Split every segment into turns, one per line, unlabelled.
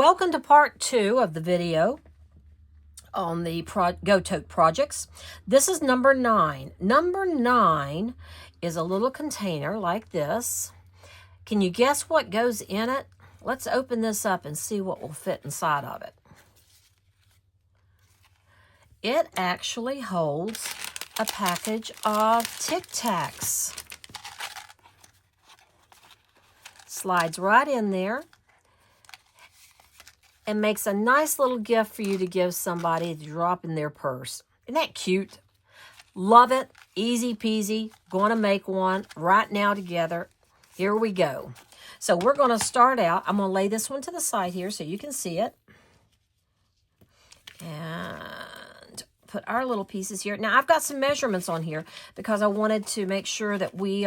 welcome to part 2 of the video on the Go Tote projects. This is number 9. Number 9 is a little container like this. Can you guess what goes in it? Let's open this up and see what will fit inside of it. It actually holds a package of Tic Tacs. Slides right in there and makes a nice little gift for you to give somebody to drop in their purse. Isn't that cute? Love it. Easy peasy. Going to make one right now together. Here we go. So we're going to start out. I'm going to lay this one to the side here so you can see it. And put our little pieces here. Now I've got some measurements on here because I wanted to make sure that we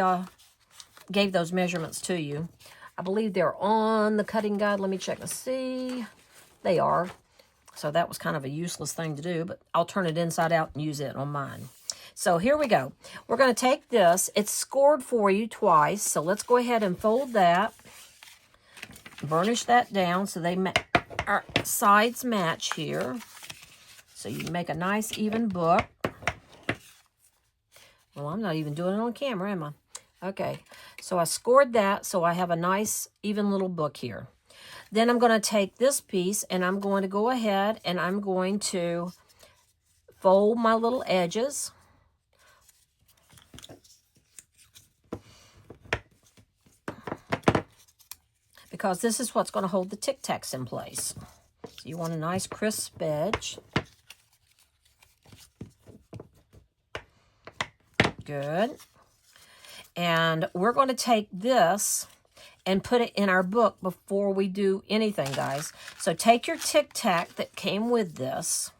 gave those measurements to you. I believe they're on the cutting guide. Let me check and see. They are. So that was kind of a useless thing to do, but I'll turn it inside out and use it on mine. So here we go. We're going to take this. It's scored for you twice. So let's go ahead and fold that. Burnish that down so our sides match here. So you can make a nice even book. Well, I'm not even doing it on camera, am I? Okay, so I scored that so I have a nice even little book here. Then I'm going to take this piece and I'm going to go ahead and I'm going to fold my little edges. Because this is what's going to hold the Tic Tacs in place. So you want a nice crisp edge. Good. And we're going to take this and put it in our book before we do anything, guys. So take your Tic Tac that came with this,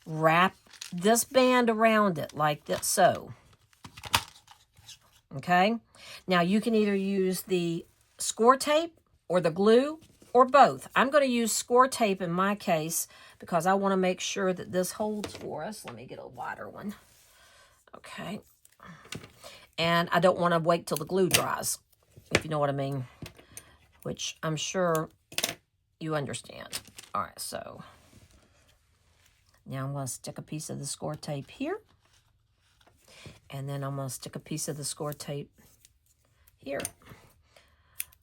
wrap this band around it like this, so. Okay? Now you can either use the score tape or the glue or both. I'm going to use score tape in my case because I want to make sure that this holds for us. Let me get a wider one. Okay. And I don't want to wait till the glue dries, if you know what I mean, which I'm sure you understand. All right, so now I'm going to stick a piece of the score tape here, and then I'm going to stick a piece of the score tape here.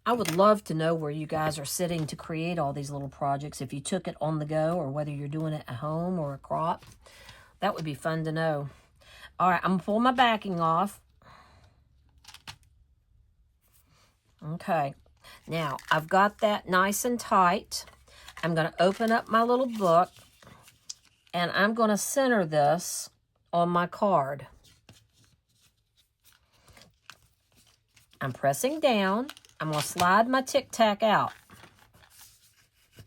I would love to know where you guys are sitting to create all these little projects, if you took it on the go or whether you're doing it at home or a crop. That would be fun to know. All right, I'm going to pull my backing off. Okay, now I've got that nice and tight. I'm going to open up my little book and I'm going to center this on my card. I'm pressing down. I'm going to slide my Tic Tac out. I'm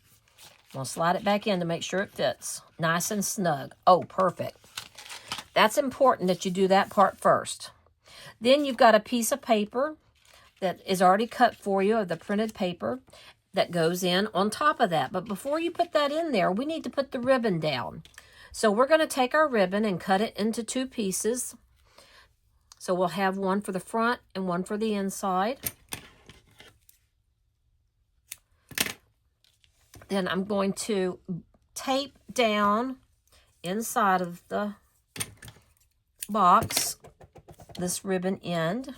going to slide it back in to make sure it fits nice and snug. Oh, perfect. That's important that you do that part first. Then you've got a piece of paper that is already cut for you, of the printed paper that goes in on top of that. But before you put that in there, we need to put the ribbon down. So we're going to take our ribbon and cut it into 2 pieces. So we'll have one for the front and one for the inside. Then I'm going to tape down inside of the box this ribbon end.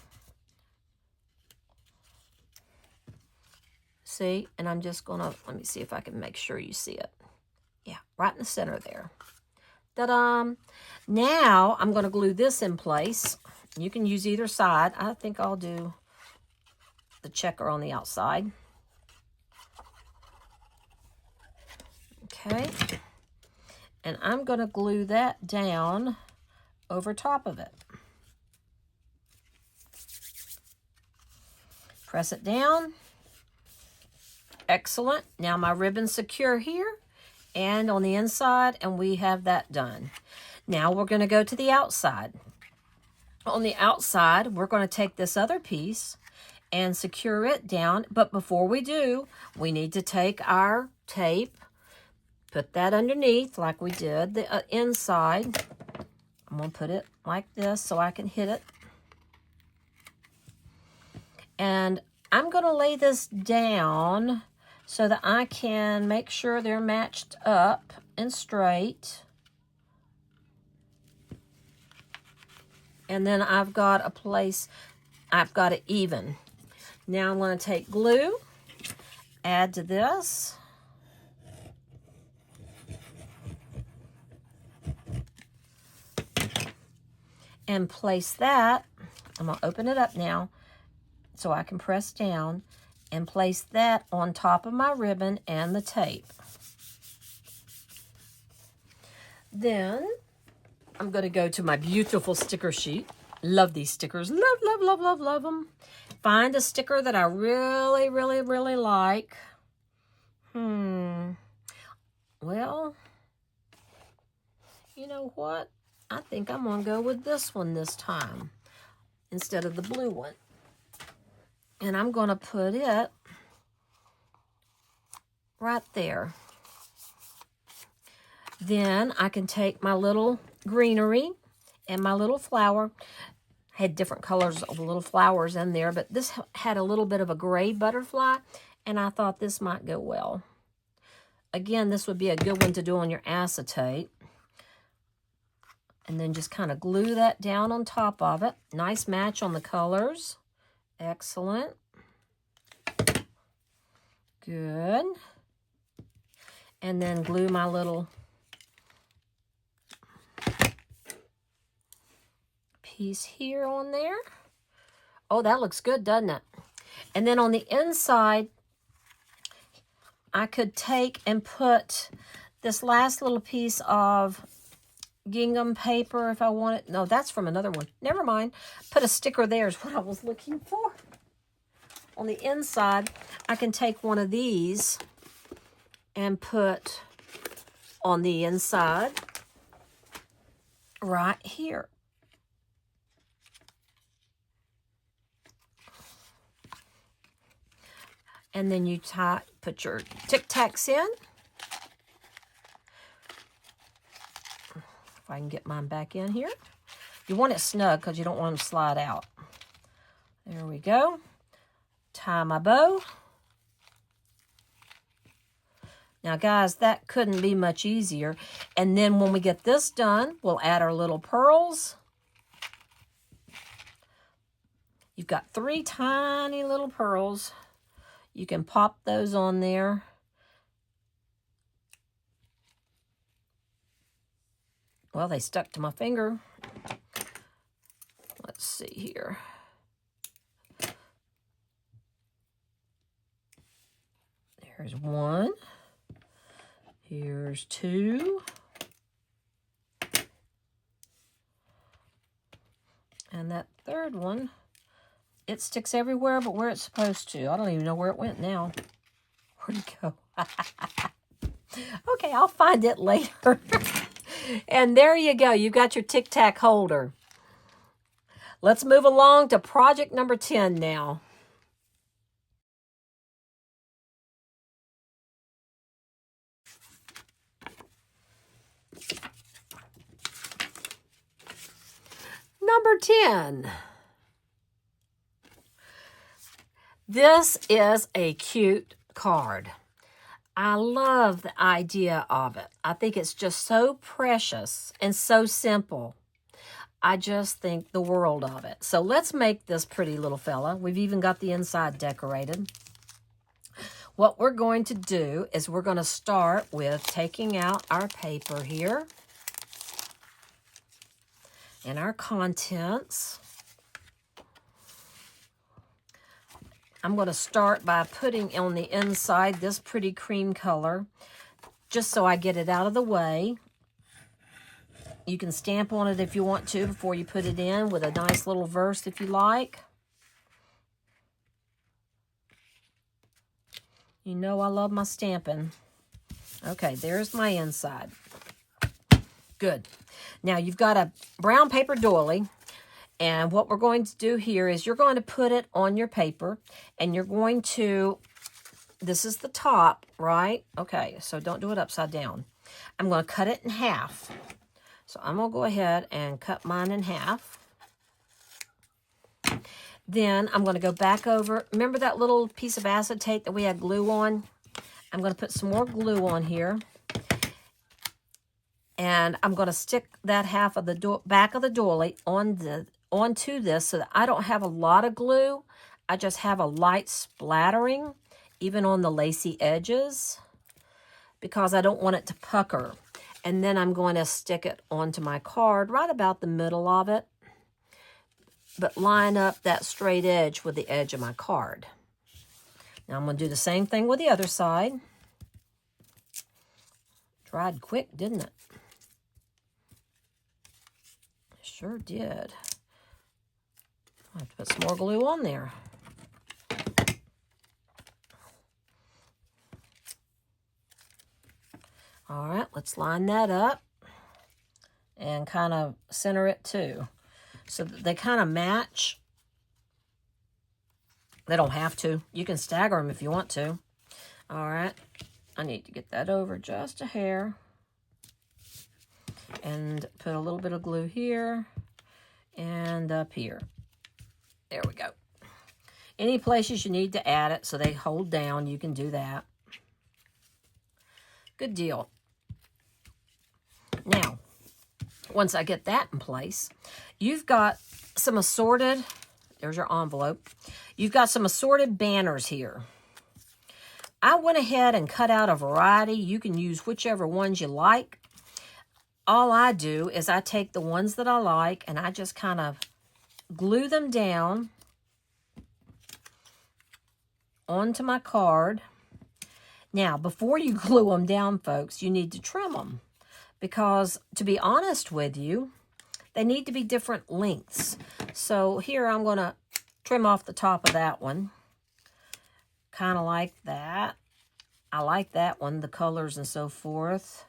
See, and I'm just gonna, let me see if I can make sure you see it. Yeah, right in the center there. Ta-da! Now I'm gonna glue this in place. You can use either side. I think I'll do the checker on the outside. Okay. And I'm gonna glue that down over top of it. Press it down. Excellent. Now my ribbon's secure here and on the inside, and we have that done. Now we're going to go to the outside. On the outside, we're going to take this other piece and secure it down. But before we do, we need to take our tape, put that underneath like we did the inside. I'm going to put it like this so I can hit it. And I'm going to lay this down so that I can make sure they're matched up and straight. And then I've got a place, I've got it even. Now I'm going to take glue, add to this. And place that, I'm going to open it up now so I can press down and place that on top of my ribbon and the tape. Then I'm going to go to my beautiful sticker sheet. Love these stickers. Love, love, love, love, love them. Find a sticker that I really, really, really like. Well, you know what? I think I'm going to go with this one this time instead of the blue one. And I'm going to put it right there. Then I can take my little greenery and my little flower. I had different colors of little flowers in there, but this had a little bit of a gray butterfly, and I thought this might go well. Again, this would be a good one to do on your acetate. And then just kind of glue that down on top of it. Nice match on the colors. Excellent. Good. And then glue my little piece here on there. Oh, that looks good, doesn't it? And then on the inside, I could take and put this last little piece of gingham paper if I want it. No, that's from another one. Never mind. Put a sticker there is what I was looking for. On the inside, I can take one of these and put on the inside right here. And then you put your Tic Tacs in. If I can get mine back in here. You want it snug because you don't want them to slide out. There we go. Tie my bow. Now, guys, that couldn't be much easier. And then when we get this done, we'll add our little pearls. You've got 3 tiny little pearls. You can pop those on there. Well, they stuck to my finger. Let's see here. There's 1. Here's 2. And that third one, it sticks everywhere but where it's supposed to. I don't even know where it went now. Where'd it go? Okay, I'll find it later. And there you go. You've got your Tic Tac holder. Let's move along to project number 10 now. Number 10. This is a cute card. I love the idea of it. I think it's just so precious and so simple. I just think the world of it. So let's make this pretty little fella. We've even got the inside decorated. What we're going to do is we're going to start with taking out our paper here and our contents. I'm going to start by putting on the inside this pretty cream color, just so I get it out of the way. You can stamp on it if you want to before you put it in with a nice little verse if you like. You know I love my stamping. Okay, there's my inside. Good. Now you've got a brown paper doily. And what we're going to do here is you're going to put it on your paper and you're going to, this is the top, right? Okay, so don't do it upside down. I'm going to cut it in half. So I'm going to go ahead and cut mine in half. Then I'm going to go back over, remember that little piece of acetate that we had glue on? I'm going to put some more glue on here. And I'm going to stick that half of the back of the doily onto this so that I don't have a lot of glue. I just have a light splattering, even on the lacy edges, because I don't want it to pucker. And then I'm going to stick it onto my card right about the middle of it, but line up that straight edge with the edge of my card. Now I'm going to do the same thing with the other side. Dried quick, didn't it? Sure did. I have to put some more glue on there. All right, let's line that up and kind of center it too, so that they kind of match. They don't have to. You can stagger them if you want to. All right, I need to get that over just a hair. And put a little bit of glue here and up here. There we go. Any places you need to add it so they hold down, you can do that. Good deal. Now, once I get that in place, you've got some assorted, there's your envelope. You've got some assorted banners here. I went ahead and cut out a variety. You can use whichever ones you like. All I do is I take the ones that I like and I just kind of glue them down onto my card. Now, before you glue them down, folks, you need to trim them, because to be honest with you, they need to be different lengths. So here I'm going to trim off the top of that one, kind of like that. I like that one, the colors and so forth.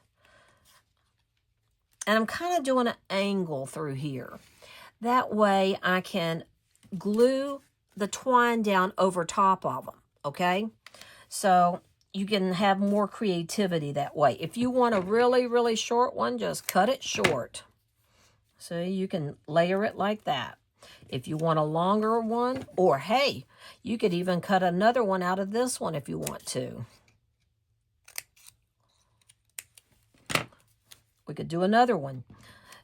And I'm kind of doing an angle through here. That way I can glue the twine down over top of them, okay? So you can have more creativity that way. If you want a really, really short one, just cut it short. So you can layer it like that. If you want a longer one, or hey, you could even cut another one out of this one if you want to. We could do another one.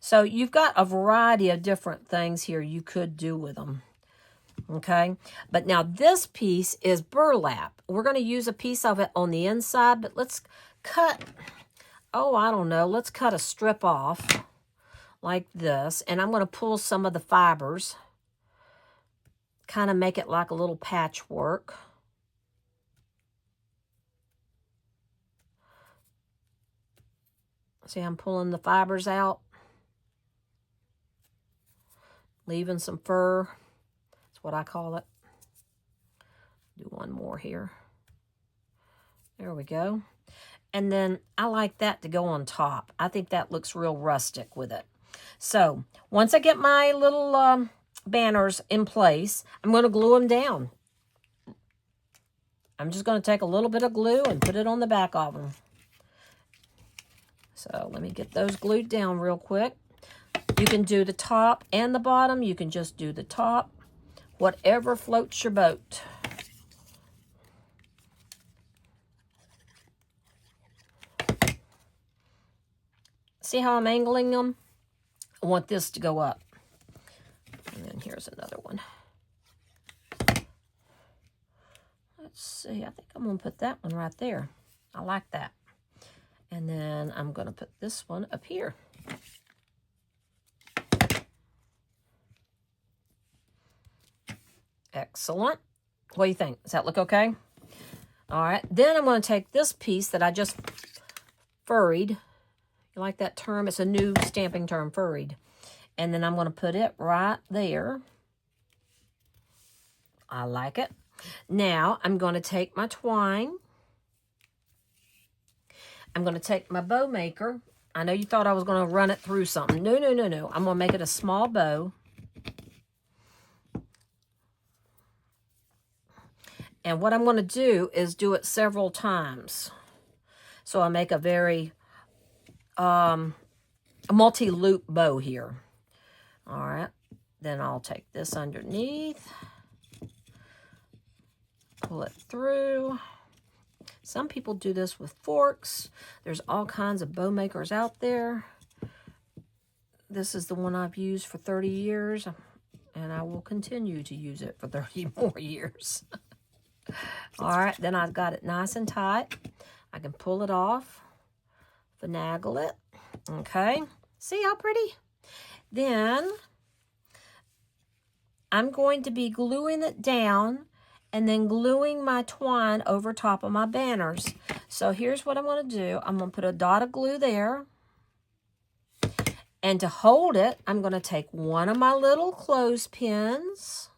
So you've got a variety of different things here you could do with them. Okay, but now this piece is burlap. We're going to use a piece of it on the inside, but let's cut, oh, I don't know, let's cut a strip off like this, and I'm going to pull some of the fibers, kind of make it like a little patchwork. See, I'm pulling the fibers out, leaving some fur. That's what I call it. Do one more here. There we go. And then I like that to go on top. I think that looks real rustic with it. So once I get my little banners in place, I'm going to glue them down. I'm just going to take a little bit of glue and put it on the back of them. So let me get those glued down real quick. You can do the top and the bottom. You can just do the top. Whatever floats your boat. See how I'm angling them? I want this to go up. And then here's another one. Let's see. I think I'm going to put that one right there. I like that. And then I'm going to put this one up here. Excellent. What do you think? Does that look okay? All right. Then I'm going to take this piece that I just furried. You like that term? It's a new stamping term, furried. And then I'm going to put it right there. I like it. Now I'm going to take my twine. I'm going to take my bow maker. I know you thought I was going to run it through something. No, no, no, no. I'm going to make it a small bow. And what I'm going to do is do it several times. So I make a very multi-loop bow here. All right. Then I'll take this underneath. Pull it through. Some people do this with forks. There's all kinds of bow makers out there. This is the one I've used for 30 years, and I will continue to use it for 30 more years. All right, then I've got it nice and tight. I can pull it off, finagle it. Okay, see how pretty? Then I'm going to be gluing it down and then gluing my twine over top of my banners. So here's what I'm going to do. I'm going to put a dot of glue there. And to hold it, I'm going to take one of my little clothespins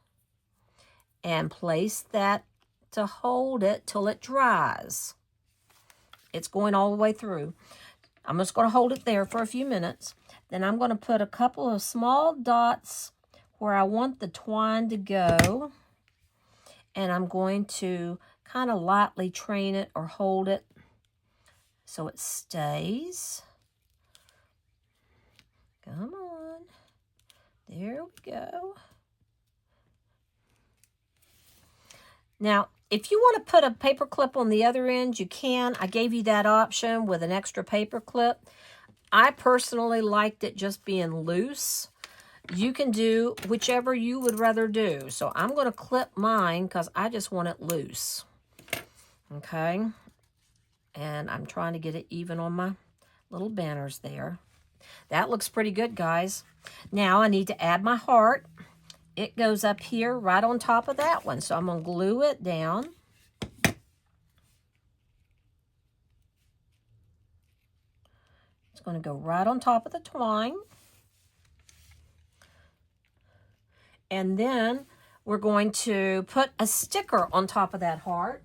and place that to hold it till it dries. It's going all the way through. I'm just going to hold it there for a few minutes. Then I'm going to put a couple of small dots where I want the twine to go. And I'm going to kind of lightly train it or hold it so it stays. Come on. There we go. Now, if you want to put a paper clip on the other end, you can. I gave you that option with an extra paper clip. I personally liked it just being loose. You can do whichever you would rather do. So I'm going to clip mine because I just want it loose. Okay. And I'm trying to get it even on my little banners there. That looks pretty good, guys. Now I need to add my heart. It goes up here right on top of that one. So I'm going to glue it down. It's going to go right on top of the twine. And then we're going to put a sticker on top of that heart.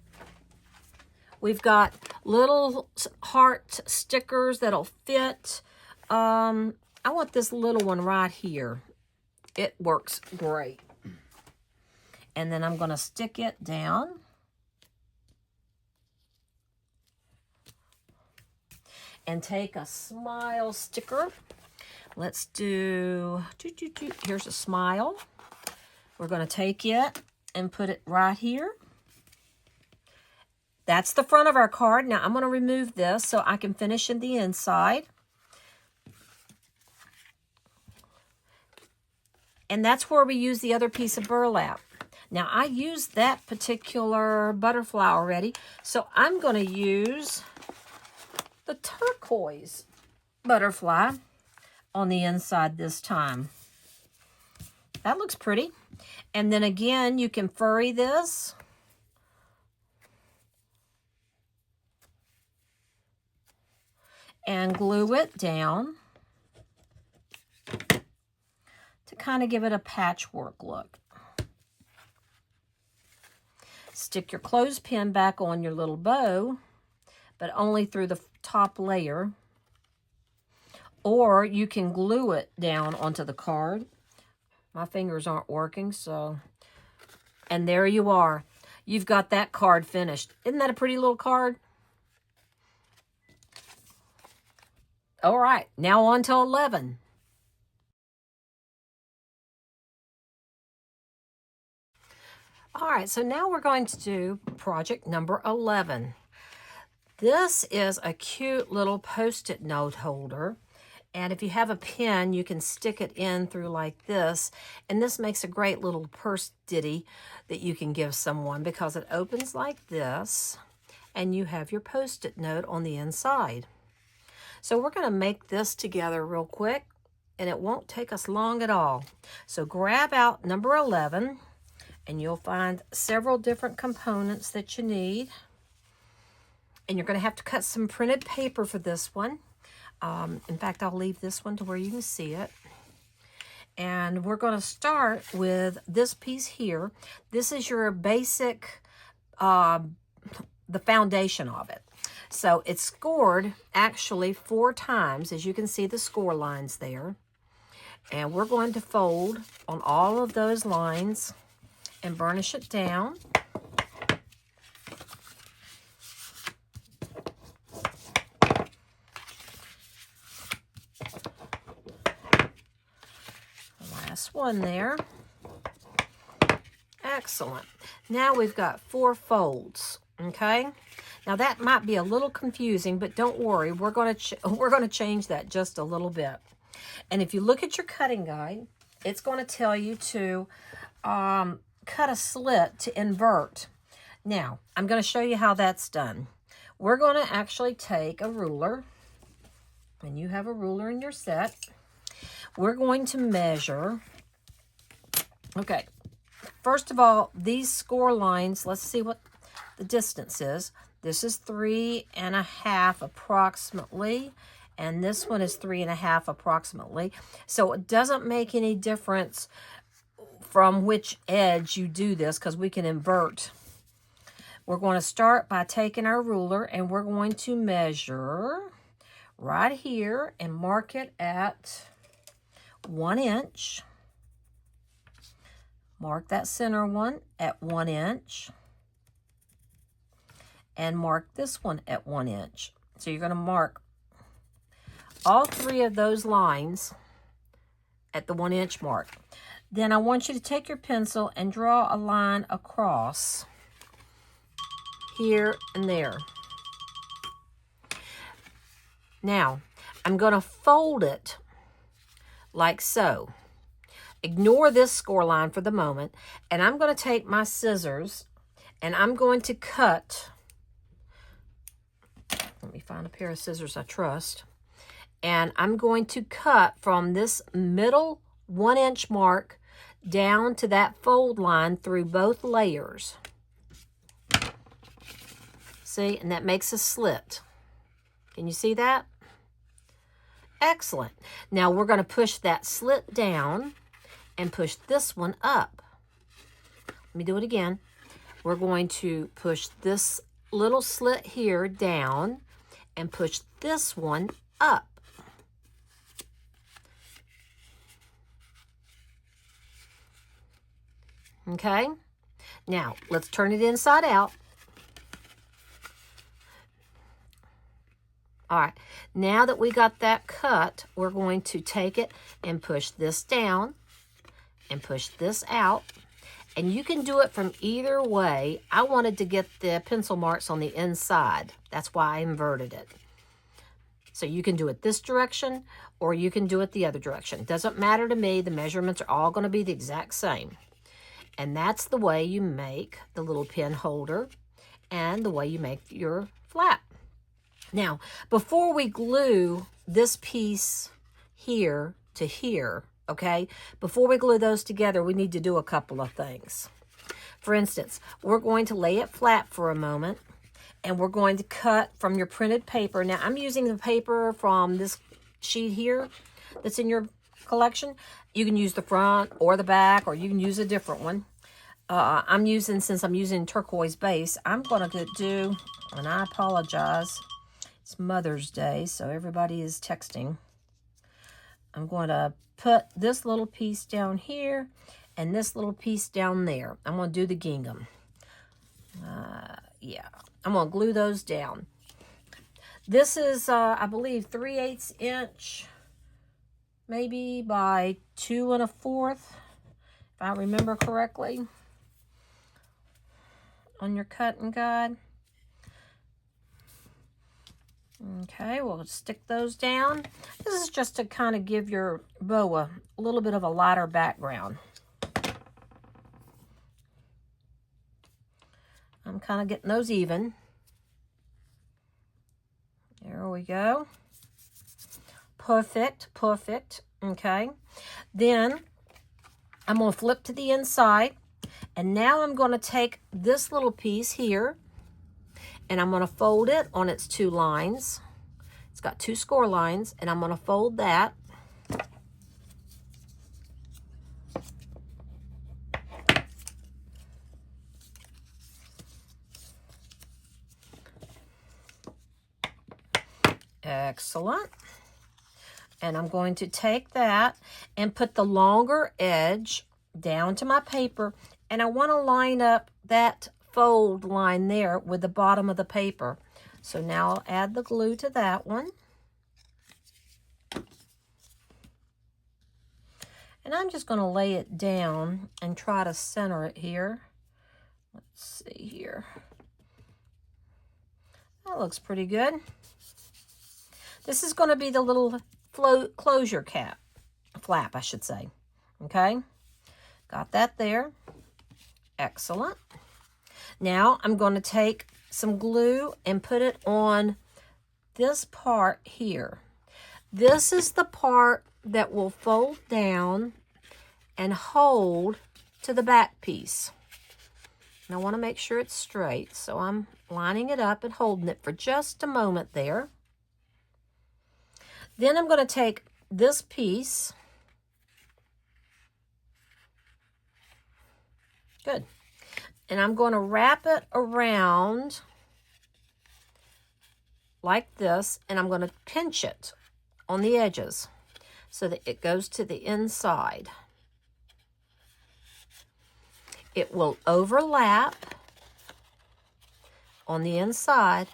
We've got little heart stickers that'll fit. I want this little one right here. It works great. And then I'm going to stick it down. And take a smile sticker. Let's do, here's a smile. We're going to take it and put it right here. That's the front of our card. Now I'm going to remove this so I can finish in the inside. And that's where we use the other piece of burlap. Now I used that particular butterfly already, so I'm going to use the turquoise butterfly on the inside this time. That looks pretty. And then again, you can furry this. And glue it down to kind of give it a patchwork look. Stick your clothespin back on your little bow, but only through the top layer. Or you can glue it down onto the card. My fingers aren't working, so. And there you are. You've got that card finished. Isn't that a pretty little card? All right, now on to 11. All right, so now we're going to do project number 11. This is a cute little Post-it note holder. And if you have a pen, you can stick it in through like this. And this makes a great little purse ditty that you can give someone because it opens like this. And you have your Post-it note on the inside. So we're going to make this together real quick. And it won't take us long at all. So grab out number 11. And you'll find several different components that you need. And you're going to have to cut some printed paper for this one. In fact, I'll leave this one to where you can see it. And we're going to start with this piece here. This is your basic, the foundation of it. So it's scored actually 4 times, as you can see the score lines there. And we're going to fold on all of those lines and burnish it down. Last one there. Excellent. Now we've got 4 folds Okay, now that might be a little confusing, but don't worry, we're going to change that just a little bit. And if you look at your cutting guide, it's going to tell you to cut a slit to invert. Now, I'm going to show you how that's done. We're going to actually take a ruler, and you have a ruler in your set. We're going to measure. Okay, first of all, these score lines, let's see what the distance is. This is 3.5 approximately, and this one is 3.5 approximately. So it doesn't make any difference from which edge you do this, because we can invert. We're going to start by taking our ruler, and we're going to measure right here and mark it at 1 inch. Mark that center one at 1 inch. And mark this one at 1 inch. So you're going to mark all 3 of those lines at the 1 inch mark. Then I want you to take your pencil and draw a line across here and there. Now, I'm going to fold it like so. Ignore this score line for the moment, and I'm going to take my scissors and I'm going to cut. Let me find a pair of scissors I trust. And I'm going to cut from this middle 1 inch mark down to that fold line through both layers. See, and that makes a slit. Can you see that? Excellent. Now we're going to push that slit down and push this one up. Let me do it again. We're going to push this little slit here down and push this one up. Okay, now let's turn it inside out. All right, now that we got that cut, we're going to take it and push this down and push this out. And you can do it from either way. I wanted to get the pencil marks on the inside. That's why I inverted it. So you can do it this direction or you can do it the other direction. It doesn't matter to me. The measurements are all going to be the exact same. And that's the way you make the little pen holder and the way you make your flap. Now, before we glue this piece here to here, okay, before we glue those together, we need to do a couple of things. For instance, we're going to lay it flat for a moment, and we're going to cut from your printed paper. Now, I'm using the paper from this sheet here that's in your collection. You can use the front or the back, or you can use a different one. Since I'm using turquoise base, I'm going to do, and I apologize, it's Mother's Day, so everybody is texting. I'm going to put this little piece down here and this little piece down there. I'm going to do the gingham. Yeah, I'm going to glue those down. This is, I believe, 3/8 inch, maybe by 2 1/4, if I remember correctly, on your cutting guide. Okay, we'll stick those down. This is just to kind of give your bow a little bit of a lighter background. I'm kind of getting those even. There we go. Perfect, perfect. Okay. Then I'm going to flip to the inside. And now I'm going to take this little piece here, and I'm going to fold it on its 2 lines. It's got 2 score lines, and I'm going to fold that. Excellent. And I'm going to take that and put the longer edge down to my paper, and I want to line up that fold line there with the bottom of the paper. So now I'll add the glue to that one. And I'm just going to lay it down and try to center it here. Let's see here. That looks pretty good. This is going to be the little closure cap, flap, I should say. Okay, got that there. Excellent. Now I'm going to take some glue and put it on this part here. This is the part that will fold down and hold to the back piece. And I want to make sure it's straight, so I'm lining it up and holding it for just a moment there. Then I'm going to take this piece. Good. And I'm going to wrap it around like this, and I'm going to pinch it on the edges so that it goes to the inside. It will overlap on the inside,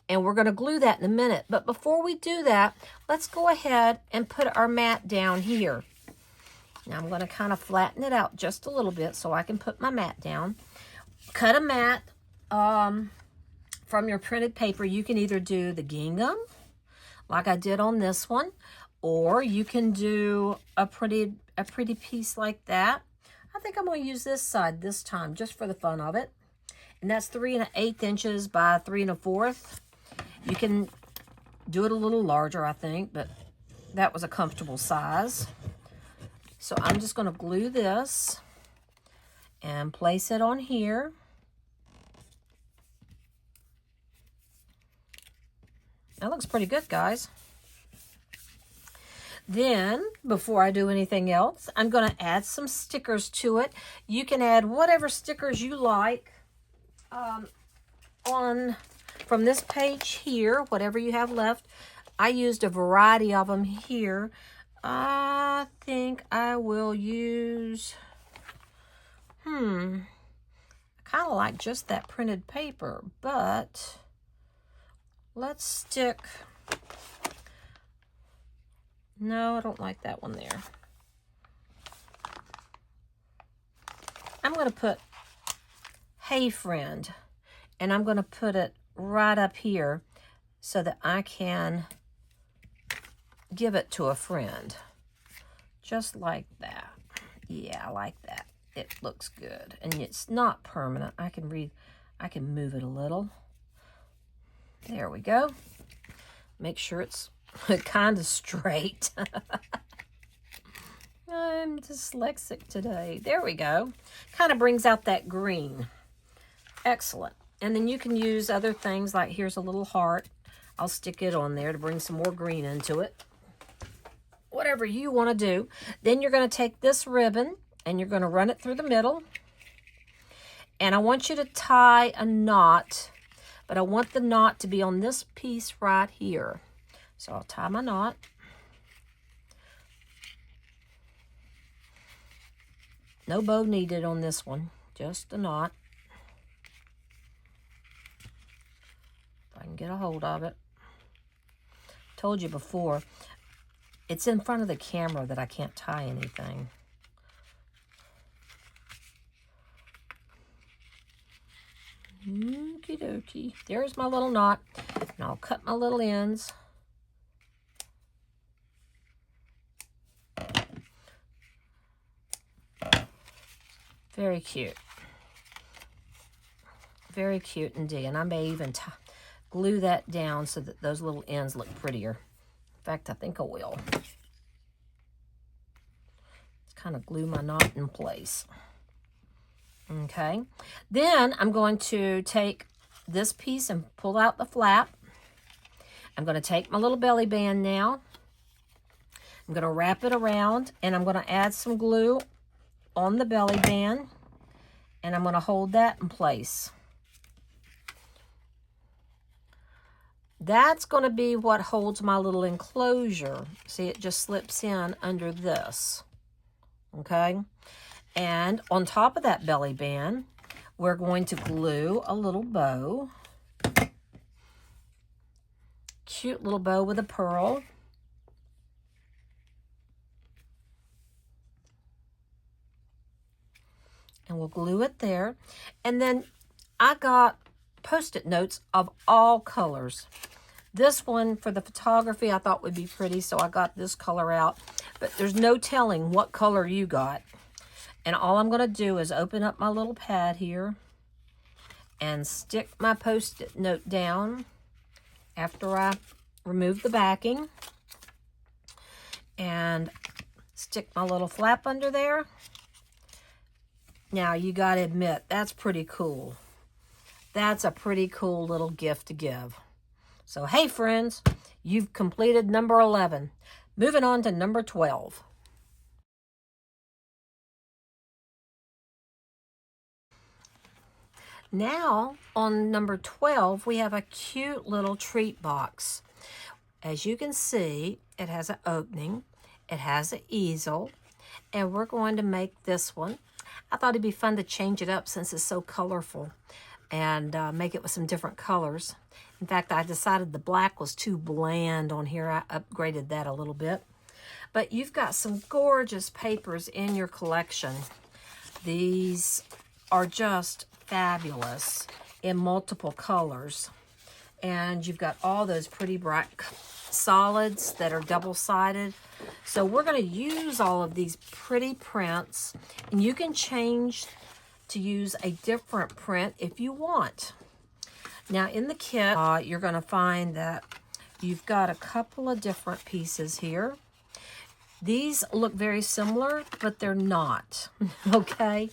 and we're going to glue that in a minute. But before we do that, let's go ahead and put our mat down here. Now I'm going to kind of flatten it out just a little bit so I can put my mat down. Cut a mat from your printed paper. You can either do the gingham, like I did on this one, or you can do a pretty piece like that. I think I'm going to use this side this time just for the fun of it. And that's 3 1/8 inches by 3 1/4. You can do it a little larger, I think, but that was a comfortable size. So I'm just going to glue this and place it on here. That looks pretty good, guys. Then, before I do anything else, I'm going to add some stickers to it. You can add whatever stickers you like from this page here, whatever you have left. I used a variety of them here. I think I will use, I kind of like just that printed paper, but let's stick, no, I don't like that one there. I'm going to put Hey Friend, and I'm going to put it right up here so that I can give it to a friend. Just like that. Yeah, I like that. It looks good. And it's not permanent. I can move it a little. There we go. Make sure it's kind of straight. I'm dyslexic today. There we go. Kind of brings out that green. Excellent. And then you can use other things, like here's a little heart. I'll stick it on there to bring some more green into it. Whatever you want to do. Then you're going to take this ribbon and you're going to run it through the middle. And I want you to tie a knot, but I want the knot to be on this piece right here. So I'll tie my knot. No bow needed on this one, just a knot. If I can get a hold of it. Told you before, it's in front of the camera that I can't tie anything. Okie dokie. There's my little knot. And I'll cut my little ends. Very cute. Very cute indeed. And I may even glue that down so that those little ends look prettier. In fact, I think I will. Just kind of glue my knot in place. Okay. Then I'm going to take this piece and pull out the flap. I'm going to take my little belly band now. I'm going to wrap it around, and I'm going to add some glue on the belly band, and I'm going to hold that in place. That's going to be what holds my little enclosure. See, it just slips in under this. Okay? And on top of that belly band, we're going to glue a little bow. Cute little bow with a pearl. And we'll glue it there. And then I got Post-it notes of all colors. This one for the photography I thought would be pretty, so I got this color out. But there's no telling what color you got. And all I'm going to do is open up my little pad here and stick my Post-it note down after I remove the backing. And stick my little flap under there. Now, you got to admit, that's pretty cool. That's a pretty cool little gift to give. So, hey, friends, you've completed number 11. Moving on to number 12. Now, on number 12, we have a cute little treat box. As you can see, it has an opening. It has an easel. And we're going to make this one. I thought it'd be fun to change it up since it's so colorful and make it with some different colors. In fact, I decided the black was too bland on here. I upgraded that a little bit. But you've got some gorgeous papers in your collection. These are just fabulous in multiple colors. And you've got all those pretty bright solids that are double-sided. So we're going to use all of these pretty prints. And you can change to use a different print if you want. Now in the kit, you're going to find that you've got a couple of different pieces here. These look very similar, but they're not, okay?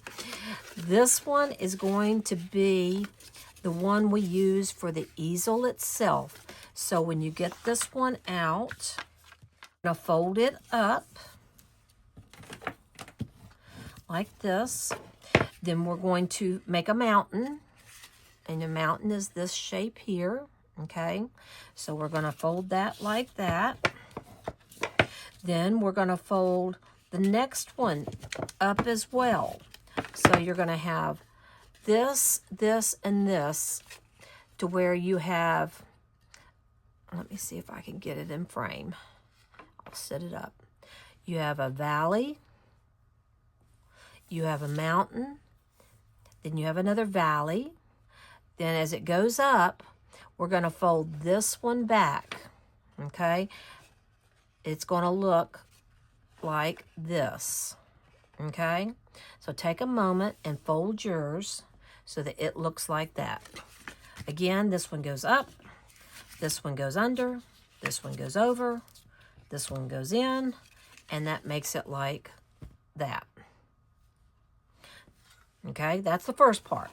This one is going to be the one we use for the easel itself. So when you get this one out, I'm going to fold it up like this. Then we're going to make a mountain. And the mountain is this shape here, okay? So we're going to fold that like that. Then we're going to fold the next one up as well. So you're going to have this, this, and this to where you have, let me see if I can get it in frame. I'll set it up. You have a valley. You have a mountain. Then you have another valley. Then as it goes up, we're going to fold this one back, okay? It's going to look like this, okay? So take a moment and fold yours so that it looks like that. Again, this one goes up, this one goes under, this one goes over, this one goes in, and that makes it like that. Okay, that's the first part.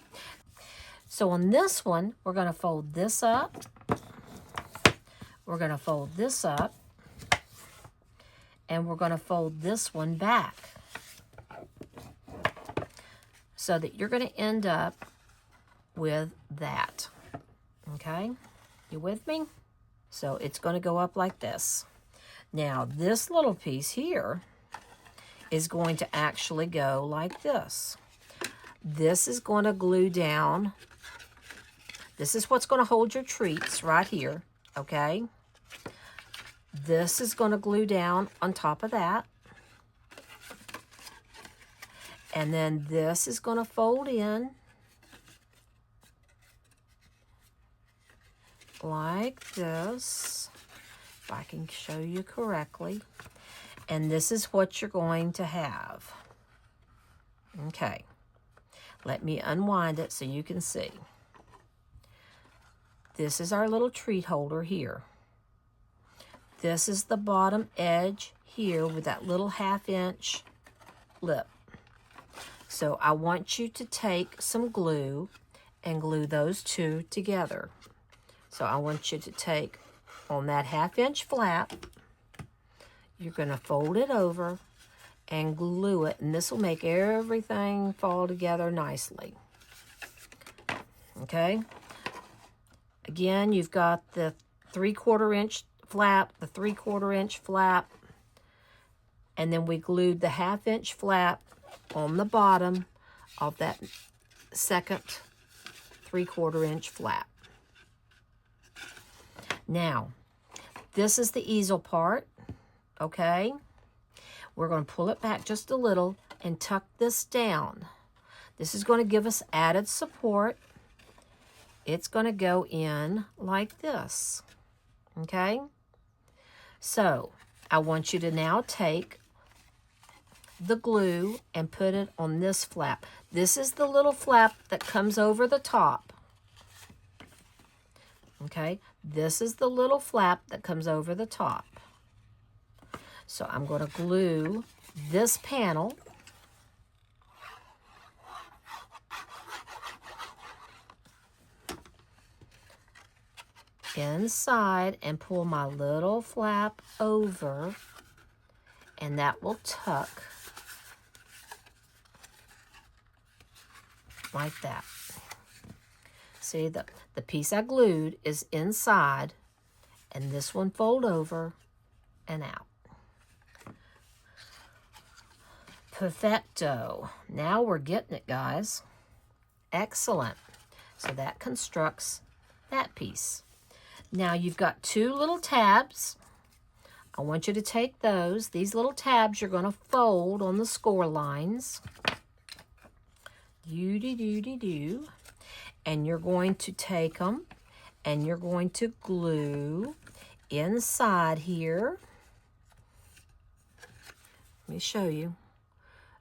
So on this one, we're going to fold this up. We're going to fold this up. And we're going to fold this one back. So that you're going to end up with that. Okay? You with me? So it's going to go up like this. Now, this little piece here is going to actually go like this. This is going to glue down. This is what's going to hold your treats right here, okay? This is going to glue down on top of that. And then this is going to fold in like this, if I can show you correctly. And this is what you're going to have. Okay. Let me unwind it so you can see. This is our little treat holder here. This is the bottom edge here with that little 1/2 inch lip. So I want you to take some glue and glue those two together. So I want you to take on that 1/2 inch flap, you're going to fold it over and glue it, and this will make everything fall together nicely. Okay? Again, you've got the 3/4 inch flap, the 3/4 inch flap, and then we glued the 1/2 inch flap on the bottom of that second 3/4 inch flap. Now, this is the easel part, okay? We're going to pull it back just a little and tuck this down. This is going to give us added support. it's going to go in like this. Okay? So I want you to now take the glue and put it on this flap. This is the little flap that comes over the top. Okay? This is the little flap that comes over the top. So I'm going to glue this panel inside and pull my little flap over, and that will tuck like that. See, the piece I glued is inside, and this one fold over and out. Perfecto. Now we're getting it, guys. Excellent. So that constructs that piece. Now you've got two little tabs. I want you to take those. These little tabs you're going to fold on the score lines. Do-de-do-de-do. And you're going to take them and you're going to glue inside here. Let me show you.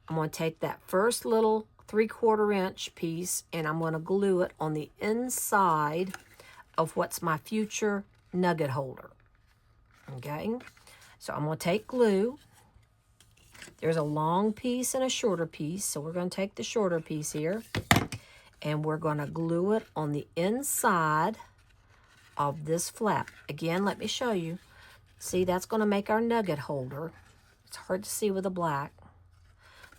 I'm going to take that first little 3/4 inch piece and I'm going to glue it on the inside of what's my future nugget holder. Okay, so I'm going to take glue. There's a long piece and a shorter piece, so we're going to take the shorter piece here and we're going to glue it on the inside of this flap. Again, let me show you. See, that's going to make our nugget holder. It's hard to see with the black.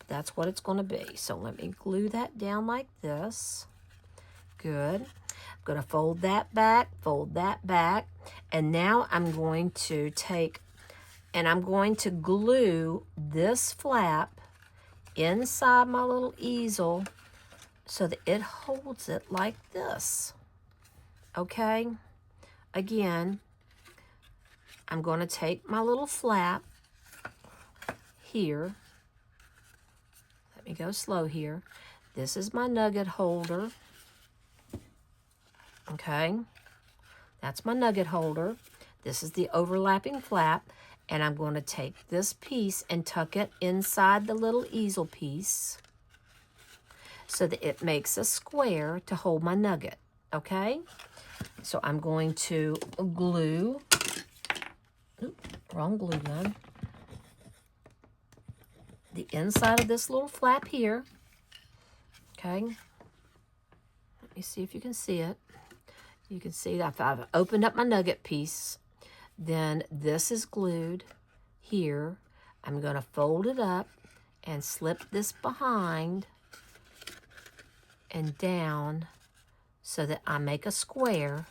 That's what it's going to be. So let me glue that down like this. Good. I'm going to fold that back, and now I'm going to take and I'm going to glue this flap inside my little easel so that it holds it like this. Okay? Again, I'm going to take my little flap here. Let me go slow here. This is my nugget holder. Okay, that's my nugget holder. This is the overlapping flap, and I'm going to take this piece and tuck it inside the little easel piece so that it makes a square to hold my nugget. Okay, so I'm going to glue. Oops, wrong glue gun. The inside of this little flap here. Okay, let me see if you can see it. You can see that I've opened up my nugget piece. Then this is glued here. I'm going to fold it up and slip this behind and down so that I make a square,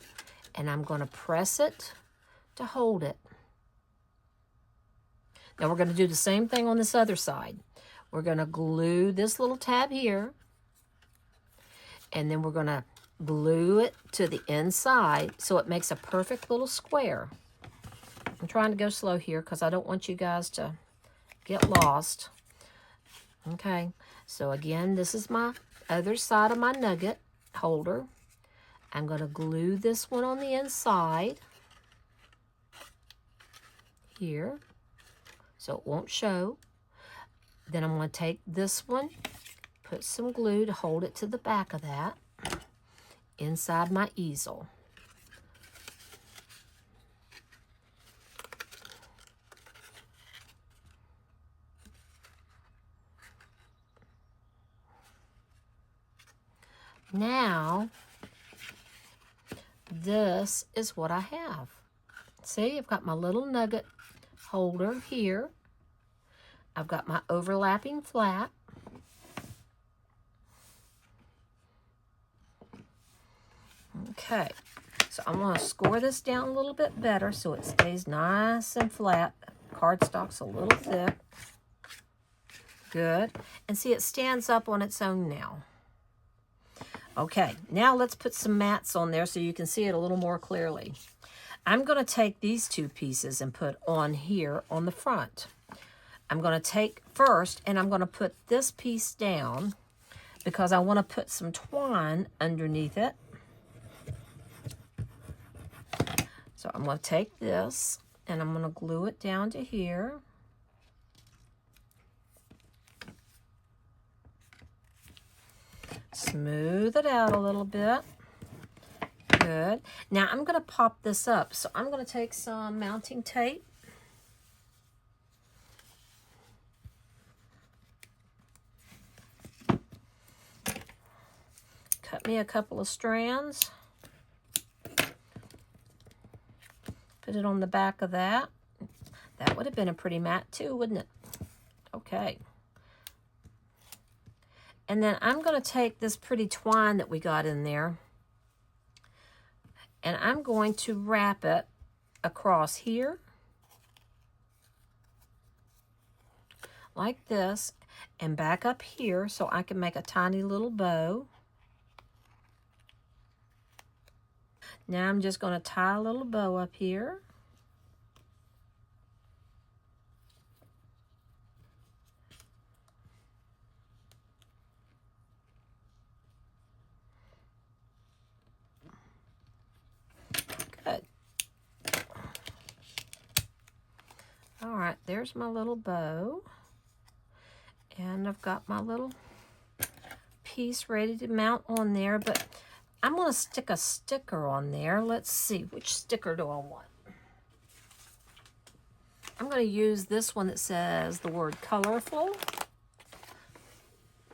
and I'm going to press it to hold it. Now we're going to do the same thing on this other side. We're going to glue this little tab here, and then we're going to glue it to the inside so it makes a perfect little square. I'm trying to go slow here because I don't want you guys to get lost. Okay, so again, this is my other side of my nugget holder. I'm going to glue this one on the inside here so it won't show. Then I'm going to take this one, put some glue to hold it to the back of that inside my easel. Now, this is what I have. See, I've got my little nugget holder here. I've got my overlapping flap. Okay, so I'm going to score this down a little bit better so it stays nice and flat. Cardstock's a little thick. Good. And see, it stands up on its own now. Okay, now let's put some mats on there so you can see it a little more clearly. I'm going to take these two pieces and put on here on the front. I'm going to take first, and I'm going to put this piece down because I want to put some twine underneath it. So I'm going to take this and I'm going to glue it down to here. Smooth it out a little bit. Good. Now I'm going to pop this up. So I'm going to take some mounting tape. Cut me a couple of strands. Put it on the back of that. That would have been a pretty mat too, wouldn't it? Okay. And then I'm going to take this pretty twine that we got in there, and I'm going to wrap it across here like this and back up here so I can make a tiny little bow. Now I'm just going to tie a little bow up here. Good. All right, there's my little bow. And I've got my little piece ready to mount on there, but I'm going to stick a sticker on there. Let's see, which sticker do I want? I'm going to use this one that says the word colorful.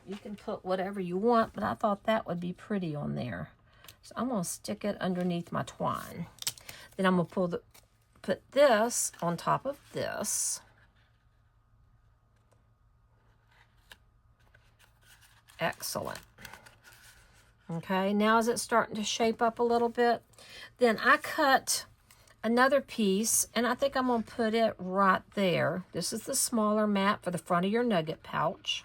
You can put whatever you want, but I thought that would be pretty on there. So I'm going to stick it underneath my twine. Then I'm going to put this on top of this. Excellent. Okay, now is it starting to shape up a little bit? Then I cut another piece, and I think I'm going to put it right there. This is the smaller mat for the front of your nugget pouch.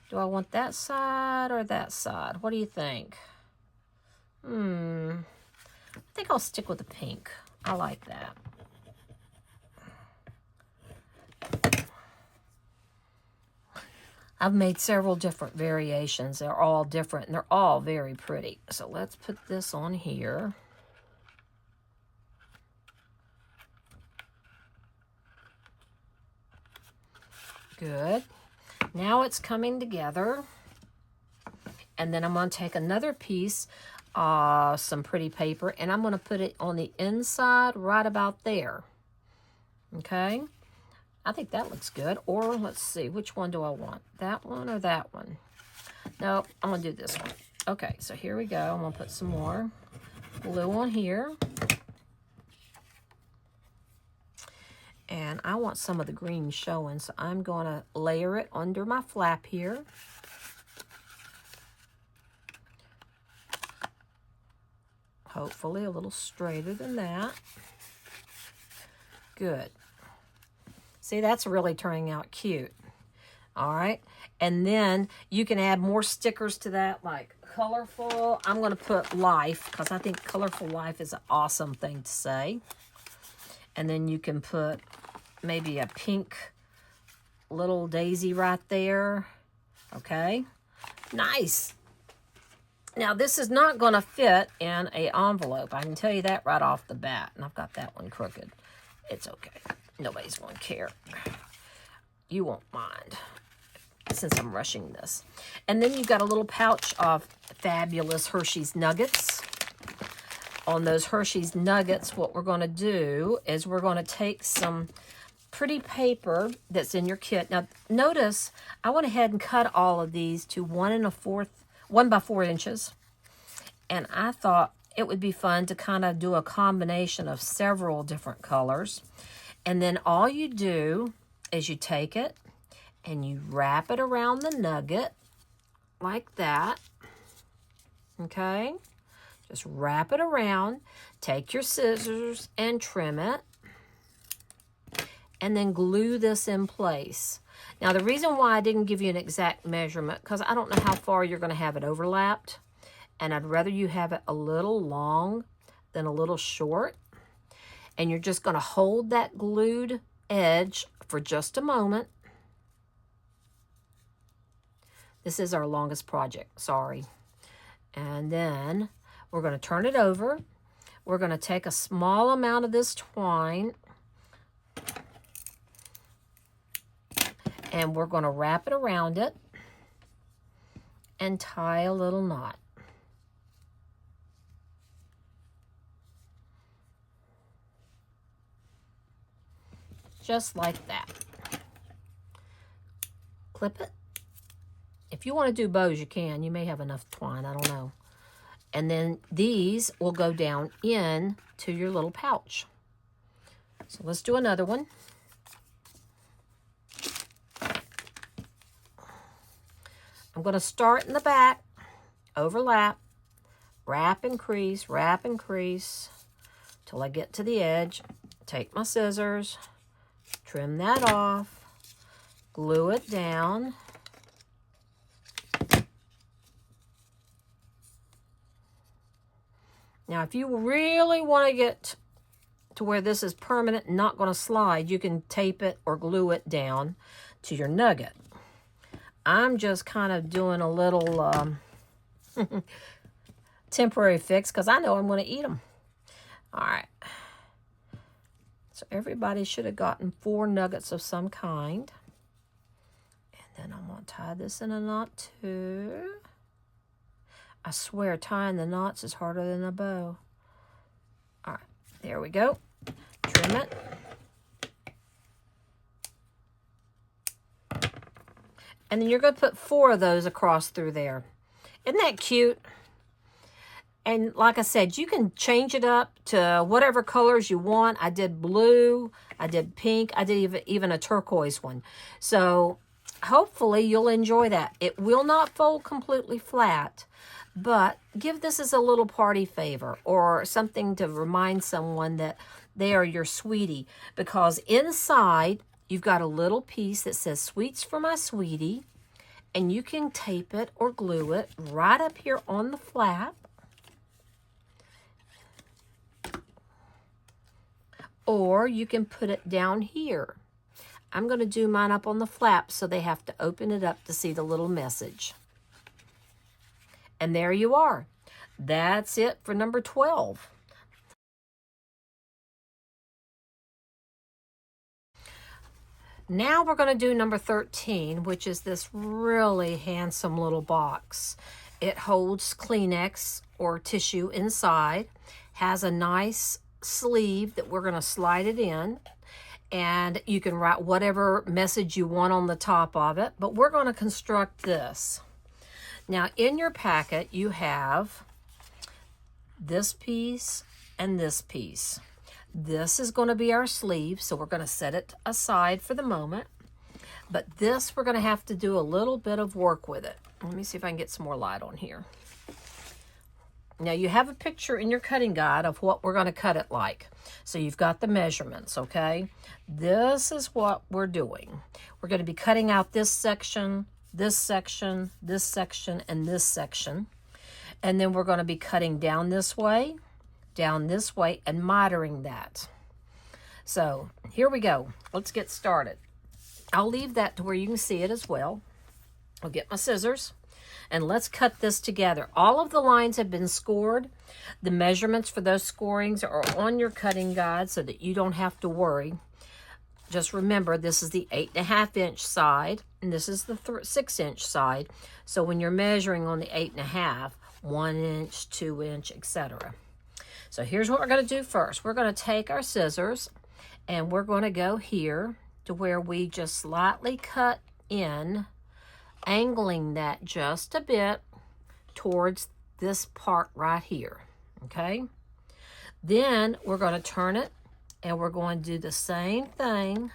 Do I want that side or that side? What do you think? I think I'll stick with the pink. I like that. I've made several different variations. They're all different, and they're all very pretty. So let's put this on here. Good. Now it's coming together. And then I'm going to take another piece, some pretty paper, and I'm going to put it on the inside right about there. Okay? I think that looks good. Or let's see, which one do I want? That one or that one? No, I'm going to do this one. Okay, so here we go. I'm going to put some more glue on here. And I want some of the green showing, so I'm going to layer it under my flap here. Hopefully a little straighter than that. Good. See, that's really turning out cute. All right. And then you can add more stickers to that, like colorful. I'm going to put life, because I think colorful life is an awesome thing to say. And then you can put maybe a pink little daisy right there. Okay. Nice. Now, this is not going to fit in an envelope. I can tell you that right off the bat. And I've got that one crooked. It's okay. Nobody's going to care. You won't mind, since I'm rushing this. And then you've got a little pouch of fabulous Hershey's Nuggets. On those Hershey's Nuggets, what we're going to do is we're going to take some pretty paper that's in your kit. Now, notice I went ahead and cut all of these to 1 by 4 inches. And I thought it would be fun to kind of do a combination of several different colors. And then all you do is you take it and you wrap it around the nugget like that. Okay? Just wrap it around. Take your scissors and trim it. And then glue this in place. Now, the reason why I didn't give you an exact measurement, because I don't know how far you're going to have it overlapped. And I'd rather you have it a little long than a little short. And you're just going to hold that glued edge for just a moment. This is our longest project, sorry. And then we're going to turn it over. we're going to take a small amount of this twine and we're going to wrap it around it and tie a little knot. Just like that. Clip it. If you want to do bows, you can. You may have enough twine, I don't know. And then these will go down in to your little pouch. So let's do another one. I'm going to start in the back, overlap, wrap and crease, till I get to the edge. Take my scissors, trim that off, glue it down. Now, if you really want to get to where this is permanent and not going to slide, you can tape it or glue it down to your nugget. I'm just kind of doing a little temporary fix because I know I'm going to eat them. All right. So everybody should have gotten 4 nuggets of some kind. And then I'm going to tie this in a knot too. I swear tying the knots is harder than a bow. All right, there we go. Trim it. And then you're going to put 4 of those across through there. Isn't that cute? And like I said, you can change it up to whatever colors you want. I did blue, I did pink, I did even a turquoise one. So hopefully you'll enjoy that. It will not fold completely flat, but give this as a little party favor or something to remind someone that they are your sweetie. Because inside, you've got a little piece that says, "Sweets for my sweetie." And you can tape it or glue it right up here on the flap. Or you can put it down here. I'm going to do mine up on the flap so they have to open it up to see the little message. And there you are. That's it for number 12. Now we're going to do number 13, which is this really handsome little box. It holds Kleenex or tissue inside, has a nice sleeve that we're going to slide it in, and you can write whatever message you want on the top of it, but we're going to construct this. Now in your packet you have this piece and this piece. This is going to be our sleeve, so we're going to set it aside for the moment. But this, we're going to have to do a little bit of work with it. Let me see if I can get some more light on here. Now, you have a picture in your cutting guide of what we're going to cut it like. So you've got the measurements, okay? This is what we're doing. We're going to be cutting out this section, this section, this section, and this section. And then we're going to be cutting down this way, and mitering that. So here we go. Let's get started. I'll leave that to where you can see it as well. I'll get my scissors and let's cut this together. All of the lines have been scored. The measurements for those scorings are on your cutting guide so that you don't have to worry. Just remember, this is the 8.5-inch side and this is the 6-inch side. So when you're measuring on the 8.5, 1 inch, 2 inch, etc. So here's what we're going to do first. We're going to take our scissors and we're going to go here to where we just slightly cut in, angling that just a bit towards this part right here, okay? Then we're going to turn it and we're going to do the same thing,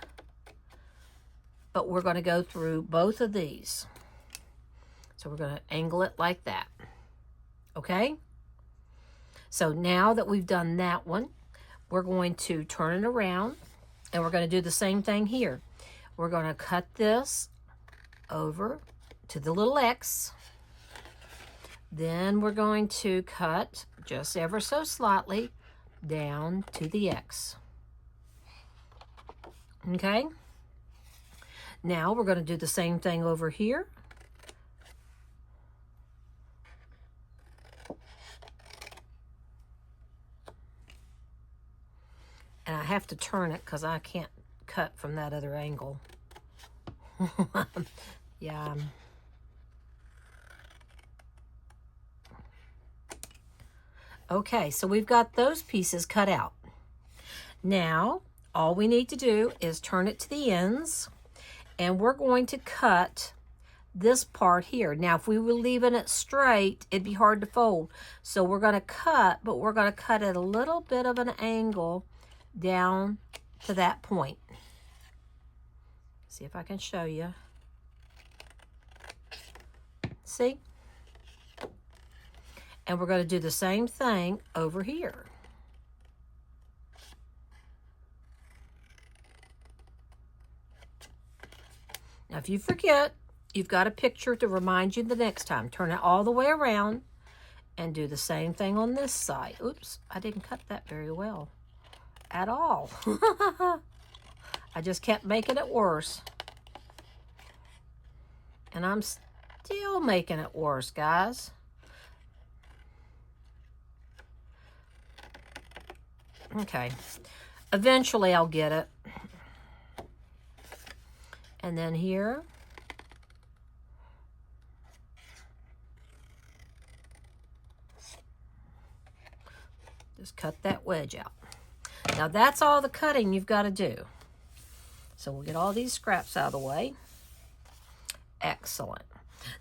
but we're going to go through both of these. So we're going to angle it like that, okay? So now that we've done that one, we're going to turn it around and we're going to do the same thing here. We're going to cut this over to the little X. Then we're going to cut just ever so slightly down to the X. Okay? Now we're going to do the same thing over here. And I have to turn it because I can't cut from that other angle. Yeah. Okay, so we've got those pieces cut out. Now, all we need to do is turn it to the ends, and we're going to cut this part here. Now, if we were leaving it straight, it'd be hard to fold. So we're going to cut, but we're going to cut at a little bit of an angle down to that point. See if I can show you. See? And we're going to do the same thing over here. Now, if you forget, you've got a picture to remind you the next time. Turn it all the way around and do the same thing on this side. Oops, I didn't cut that very well at all. I just kept making it worse. And I'm still making it worse, guys. Okay, eventually I'll get it. And then here, just cut that wedge out. Now that's all the cutting you've got to do. So we'll get all these scraps out of the way. Excellent.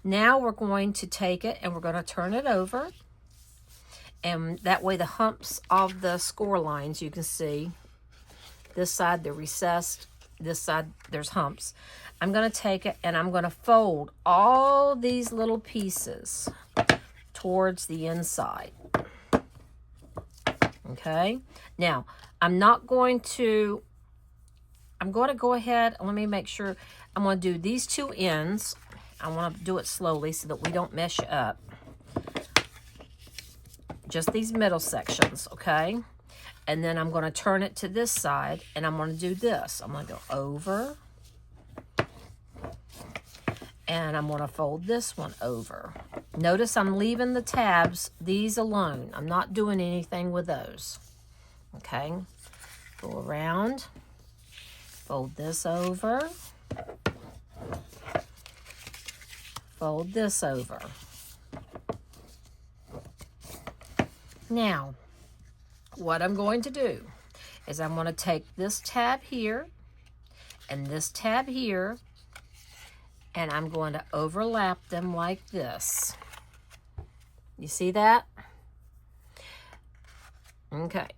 Now we're going to take it and we're going to turn it over. And that way the humps of the score lines, you can see. This side they're recessed. This side there's humps. I'm going to take it and I'm going to fold all these little pieces towards the inside. Okay. Now, I'm going to go ahead. Let me make sure. I'm going to do these two ends. I want to do it slowly so that we don't mess up. Just these middle sections, okay? And then I'm going to turn it to this side, and I'm going to do this. I'm going to go over, and I'm going to fold this one over. Notice I'm leaving the tabs, these alone. I'm not doing anything with those, okay? Go around, fold this over, fold this over. Now, what I'm going to do is I'm going to take this tab here and this tab here, and I'm going to overlap them like this. You see that? Okay.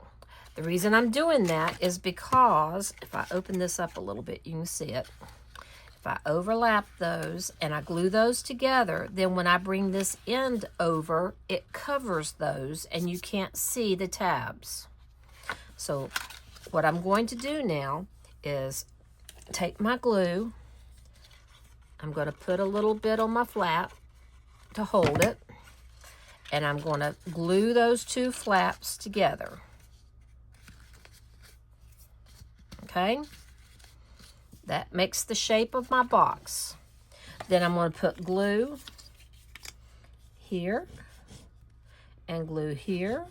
The reason I'm doing that is because if I open this up a little bit, you can see it. If I overlap those and I glue those together, then when I bring this end over, it covers those and you can't see the tabs. So what I'm going to do now is take my glue. I'm going to put a little bit on my flap to hold it. And I'm going to glue those two flaps together. Okay? That makes the shape of my box. Then I'm going to put glue here and glue here,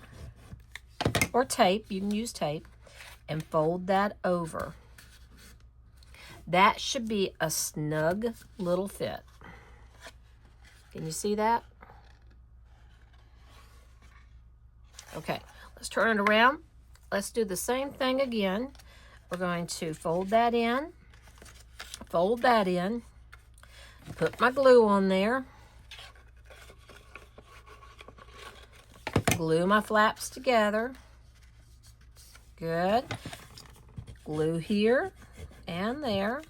or tape, you can use tape, and fold that over. That should be a snug little fit. Can you see that? Okay, let's turn it around. Let's do the same thing again. We're going to fold that in, put my glue on there, glue my flaps together. Good. Glue here and there,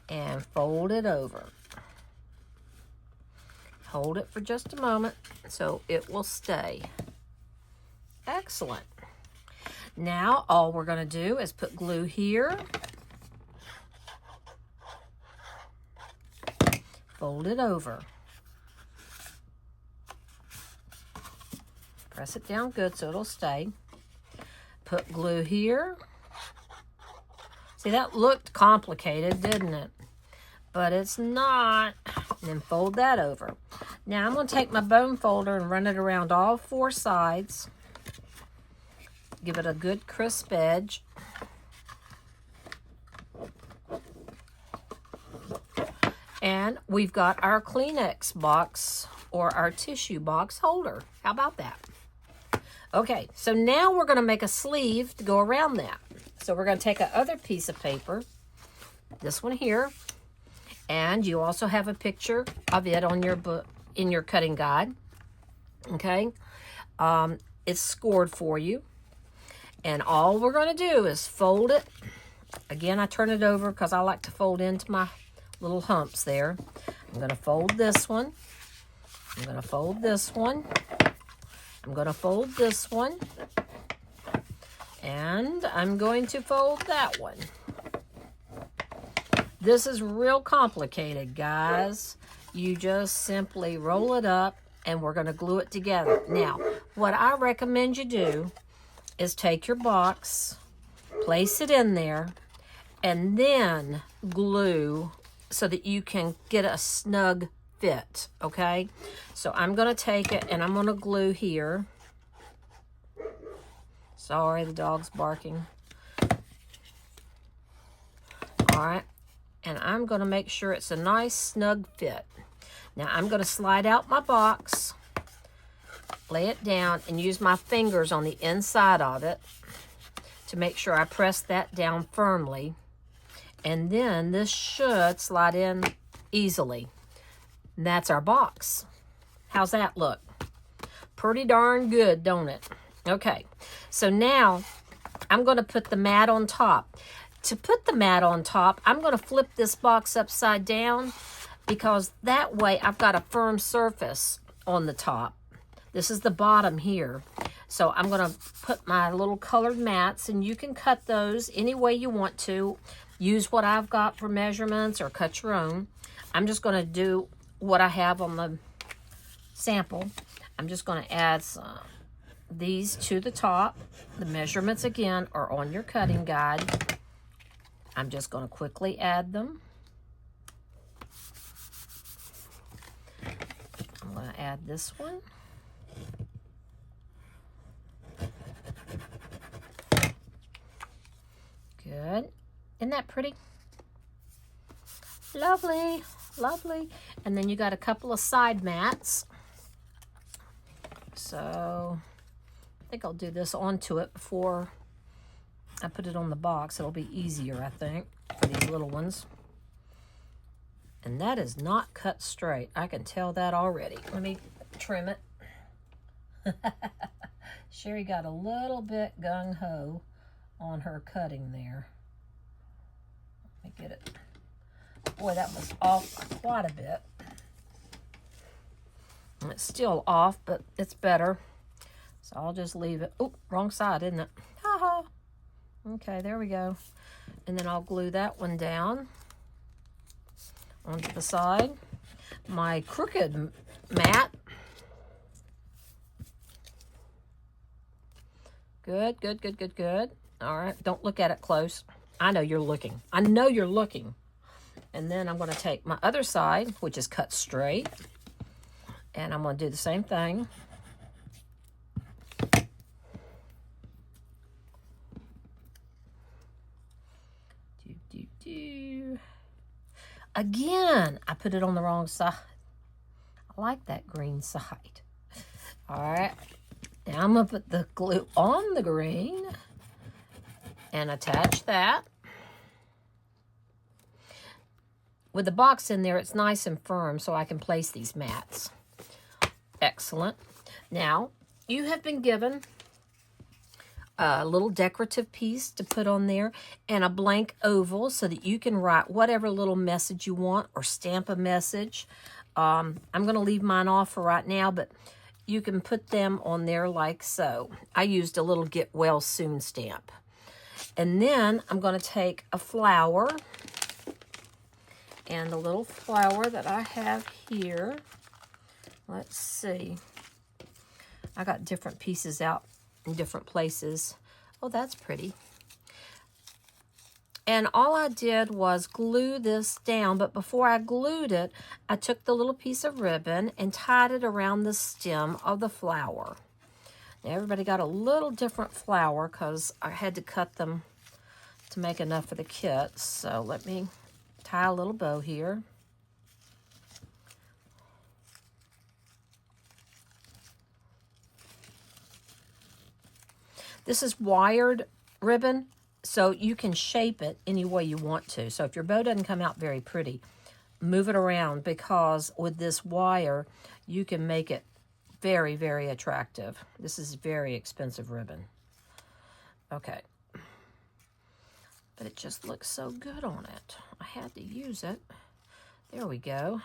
and fold it over. Hold it for just a moment so it will stay. Excellent. Now all we're going to do is put glue here, fold it over, press it down good so it'll stay, put glue here. See, that looked complicated, didn't it? But it's not. And then fold that over. Now I'm going to take my bone folder and run it around all four sides. Give it a good crisp edge. And we've got our Kleenex box or our tissue box holder. How about that? Okay, so now we're going to make a sleeve to go around that. So we're going to take a other piece of paper, this one here, and you also have a picture of it on your book, in your cutting guide. Okay, it's scored for you. And all we're going to do is fold it. Again, I turn it over because I like to fold into my little humps there. I'm going to fold this one. I'm going to fold this one. I'm going to fold this one. And I'm going to fold that one. This is real complicated, guys. You just simply roll it up and we're going to glue it together. Now, what I recommend you do is take your box, place it in there, and then glue so that you can get a snug fit, okay? So I'm going to take it and I'm going to glue here. Sorry, the dog's barking. All right, and I'm going to make sure it's a nice snug fit. Now I'm going to slide out my box, lay it down, and use my fingers on the inside of it to make sure I press that down firmly. And then this should slide in easily. And that's our box. How's that look? Pretty darn good, don't it? Okay, so now I'm going to put the mat on top. To put the mat on top, I'm going to flip this box upside down because that way I've got a firm surface on the top. This is the bottom here. So I'm going to put my little colored mats, and you can cut those any way you want to. Use what I've got for measurements or cut your own. I'm just going to do what I have on the sample. I'm just going to add these to the top. The measurements, again, are on your cutting guide. I'm just going to quickly add them. I'm going to add this one. Good. Isn't that pretty? Lovely, lovely. And then you got a couple of side mats. So I think I'll do this onto it before I put it on the box. It'll be easier, I think, for these little ones. And that is not cut straight. I can tell that already. Let me trim it. Sherry got a little bit gung-ho on her cutting there. Let me get it. Boy, that was off quite a bit. And it's still off, but it's better. So I'll just leave it. Oh, wrong side, isn't it? Ha-ha. Okay, there we go. And then I'll glue that one down onto the side. My crooked mat. Good, good, good, good, good. All right, don't look at it close. I know you're looking. I know you're looking. And then I'm going to take my other side, which is cut straight, and I'm going to do the same thing. Again, I put it on the wrong side. I like that green side. All right. Now I'm going to put the glue on the green and attach that. With the box in there, it's nice and firm, so I can place these mats. Excellent. Now, you have been given a little decorative piece to put on there and a blank oval so that you can write whatever little message you want or stamp a message. I'm going to leave mine off for right now, but you can put them on there like so. I used a little get well soon stamp. And then I'm going to take a flower, and the little flower that I have here, let's see. I got different pieces out in different places. Oh, that's pretty. And all I did was glue this down, but before I glued it, I took the little piece of ribbon and tied it around the stem of the flower. Everybody got a little different flower because I had to cut them to make enough for the kit. So let me tie a little bow here. This is wired ribbon, so you can shape it any way you want to. So if your bow doesn't come out very pretty, move it around, because with this wire, you can make it very, very attractive. This is very expensive ribbon. Okay. But it just looks so good on it. I had to use it. There we go.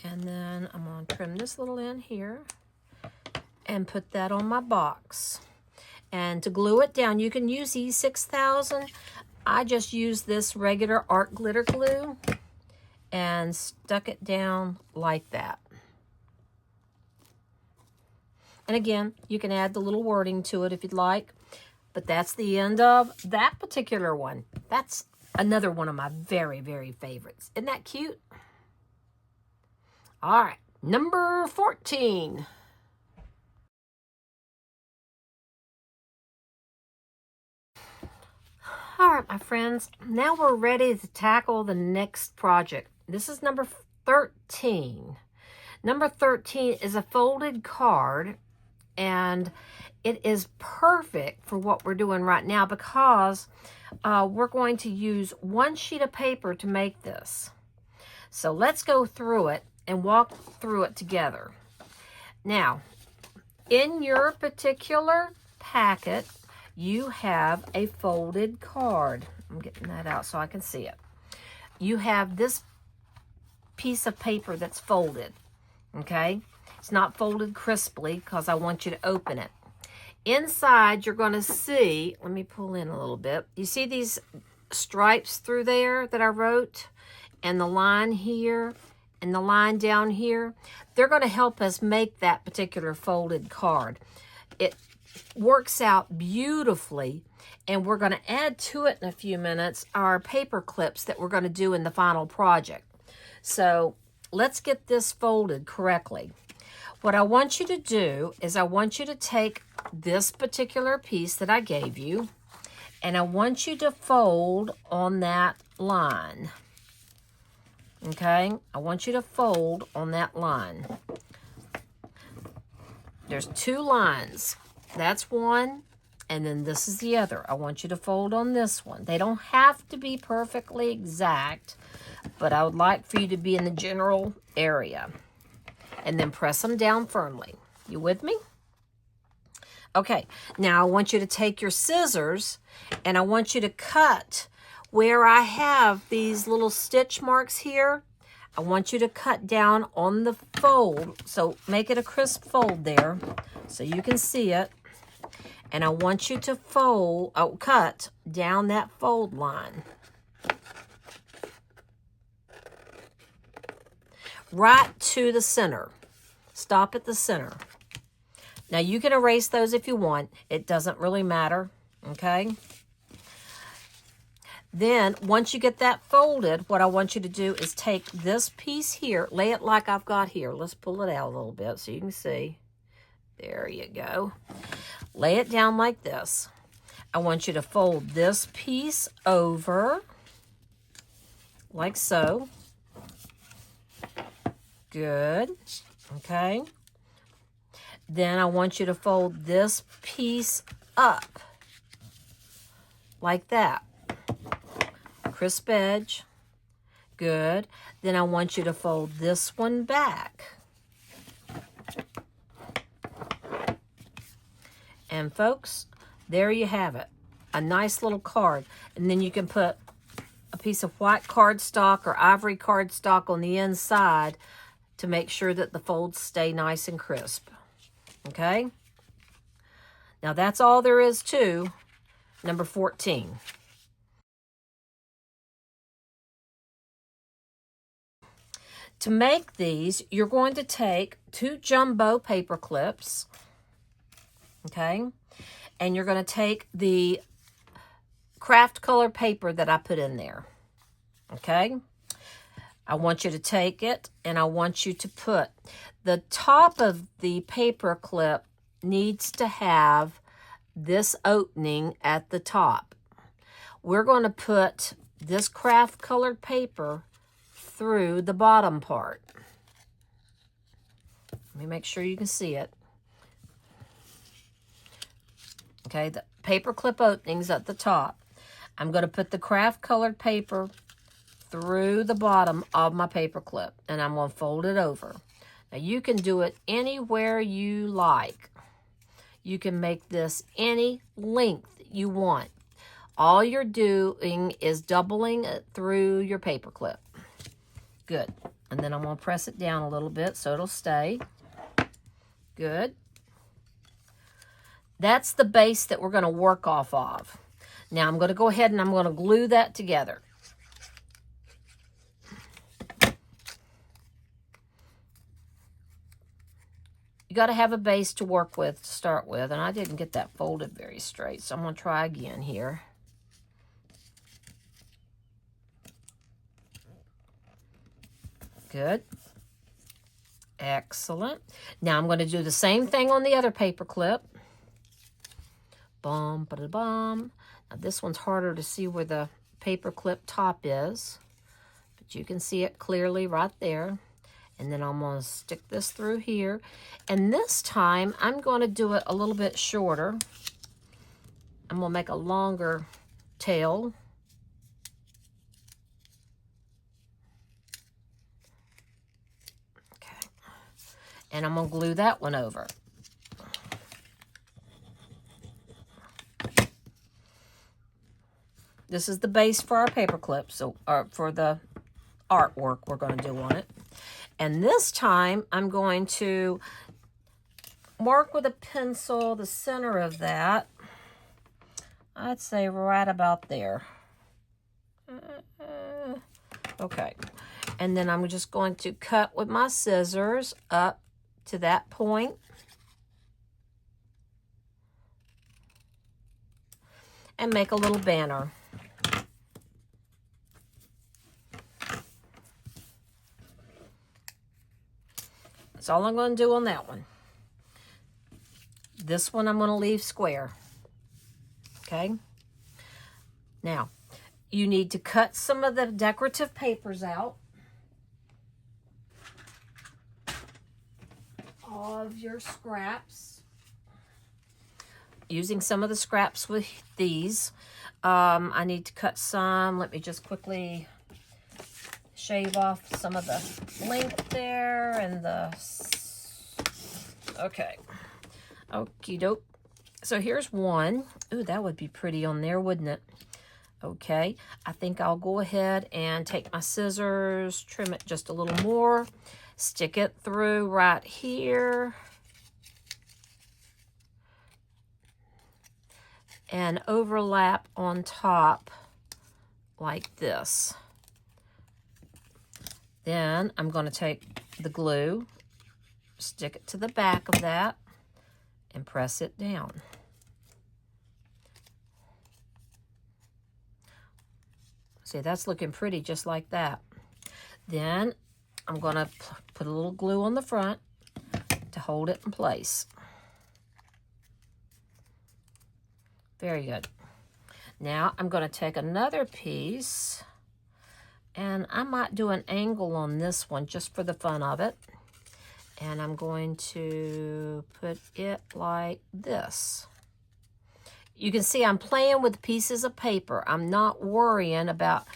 And then I'm going to trim this little end here and put that on my box. And to glue it down, you can use E6000. I just used this regular art glitter glue and stuck it down like that. And again, you can add the little wording to it if you'd like. But that's the end of that particular one. That's another one of my very, very favorites. Isn't that cute? All right, number 14. All right, my friends, now we're ready to tackle the next project. This is number 13. Number 13 is a folded card, and it is perfect for what we're doing right now because we're going to use one sheet of paper to make this. So let's go through it and walk through it together. Now, in your particular packet, you have a folded card. I'm getting that out so I can see it. You have this piece of paper that's folded, okay? It's not folded crisply because I want you to open it. Inside, you're going to see, let me pull in a little bit. You see these stripes through there that I wrote? And the line here and the line down here? They're going to help us make that particular folded card. It works out beautifully, and we're going to add to it in a few minutes our paper clips that we're going to do in the final project. So let's get this folded correctly. What I want you to do is I want you to take this particular piece that I gave you, and I want you to fold on that line. Okay? I want you to fold on that line. There's two lines. That's one, and then this is the other. I want you to fold on this one. They don't have to be perfectly exact, but I would like for you to be in the general area. And then press them down firmly. You with me? Okay, now I want you to take your scissors and I want you to cut where I have these little stitch marks here. I want you to cut down on the fold. So make it a crisp fold there so you can see it. And I want you to cut down that fold line. Right to the center. Stop at the center. Now you can erase those if you want. It doesn't really matter, okay? Then once you get that folded, what I want you to do is take this piece here, lay it like I've got here. Let's pull it out a little bit so you can see. There you go. Lay it down like this. I want you to fold this piece over like so. Good. Okay. Then I want you to fold this piece up like that. Crisp edge. Good. Then I want you to fold this one back. And folks, there you have it. A nice little card. And then you can put a piece of white cardstock or ivory cardstock on the inside to make sure that the folds stay nice and crisp. Okay? Now that's all there is to number 14. To make these, you're going to take 2 jumbo paper clips. Okay? And you're going to take the craft color paper that I put in there. Okay? I want you to take it and I want you to put the top of the paper clip needs to have this opening at the top. We're going to put this craft colored paper through the bottom part. Let me make sure you can see it. Okay, the paper clip openings at the top. I'm going to put the craft colored paper through the bottom of my paper clip, and I'm going to fold it over. Now you can do it anywhere you like. You can make this any length you want. All you're doing is doubling it through your paper clip. Good. And then I'm going to press it down a little bit so it'll stay. Good. That's the base that we're going to work off of. Now I'm going to go ahead and I'm going to glue that together. You got to have a base to work with to start with, and I didn't get that folded very straight, so I'm going to try again here. Good. Excellent. Now I'm going to do the same thing on the other paper clip. Bum, ba-da-bum. Now this one's harder to see where the paper clip top is, but you can see it clearly right there. And then I'm going to stick this through here. And this time, I'm going to do it a little bit shorter. I'm going to make a longer tail. Okay. And I'm going to glue that one over. This is the base for our paper clip, so for the artwork we're going to do on it. And this time, I'm going to mark with a pencil the center of that. I'd say right about there. Okay. And then I'm just going to cut with my scissors up to that point. And make a little banner. That's all I'm going to do on that one. This one I'm going to leave square. Okay? Now, you need to cut some of the decorative papers out of your scraps. Using some of the scraps with these. I need to cut some. Let me just quickly shave off some of the length there and the... Okay. Okie doke. So here's one. Ooh, that would be pretty on there, wouldn't it? Okay. I think I'll go ahead and take my scissors, trim it just a little more, stick it through right here, and overlap on top like this. Then I'm going to take the glue, stick it to the back of that, and press it down. See, that's looking pretty just like that. Then I'm going to put a little glue on the front to hold it in place. Very good. Now I'm going to take another piece, and I might do an angle on this one just for the fun of it. And I'm going to put it like this. You can see I'm playing with pieces of paper. I'm not worrying about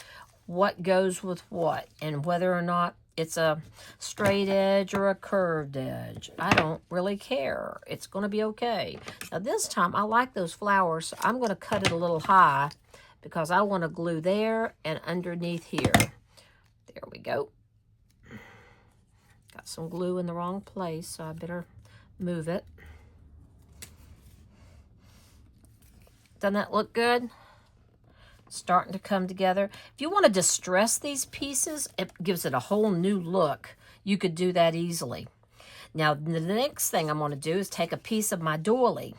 what goes with what and whether or not it's a straight edge or a curved edge. I don't really care. It's going to be okay. Now this time I like those flowers, so I'm going to cut it a little high because I want to glue there and underneath here. There we go. Got some glue in the wrong place, so I better move it. Doesn't that look good? Starting to come together. If you want to distress these pieces, it gives it a whole new look. You could do that easily. Now, the next thing I'm going to do is take a piece of my doily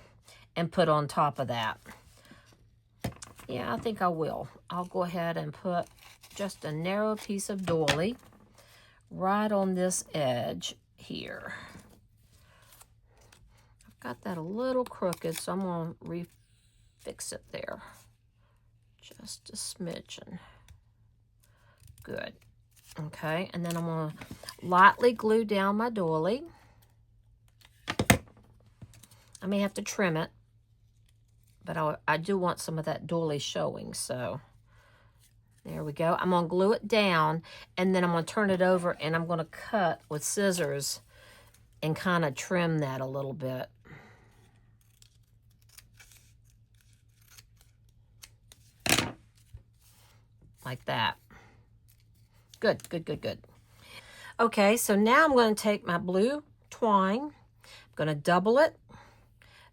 and put on top of that. Yeah, I think I will. I'll go ahead and put just a narrow piece of doily. right on this edge here. I've got that a little crooked, so I'm going to refix it there. Just a smidgen. Good. Okay, and then I'm going to lightly glue down my doily. I may have to trim it, but I do want some of that doily showing, so there we go. I'm going to glue it down, and then I'm going to turn it over, and I'm going to cut with scissors and kind of trim that a little bit. Like that. Good, good, good, good. Okay, so now I'm going to take my blue twine. I'm going to double it.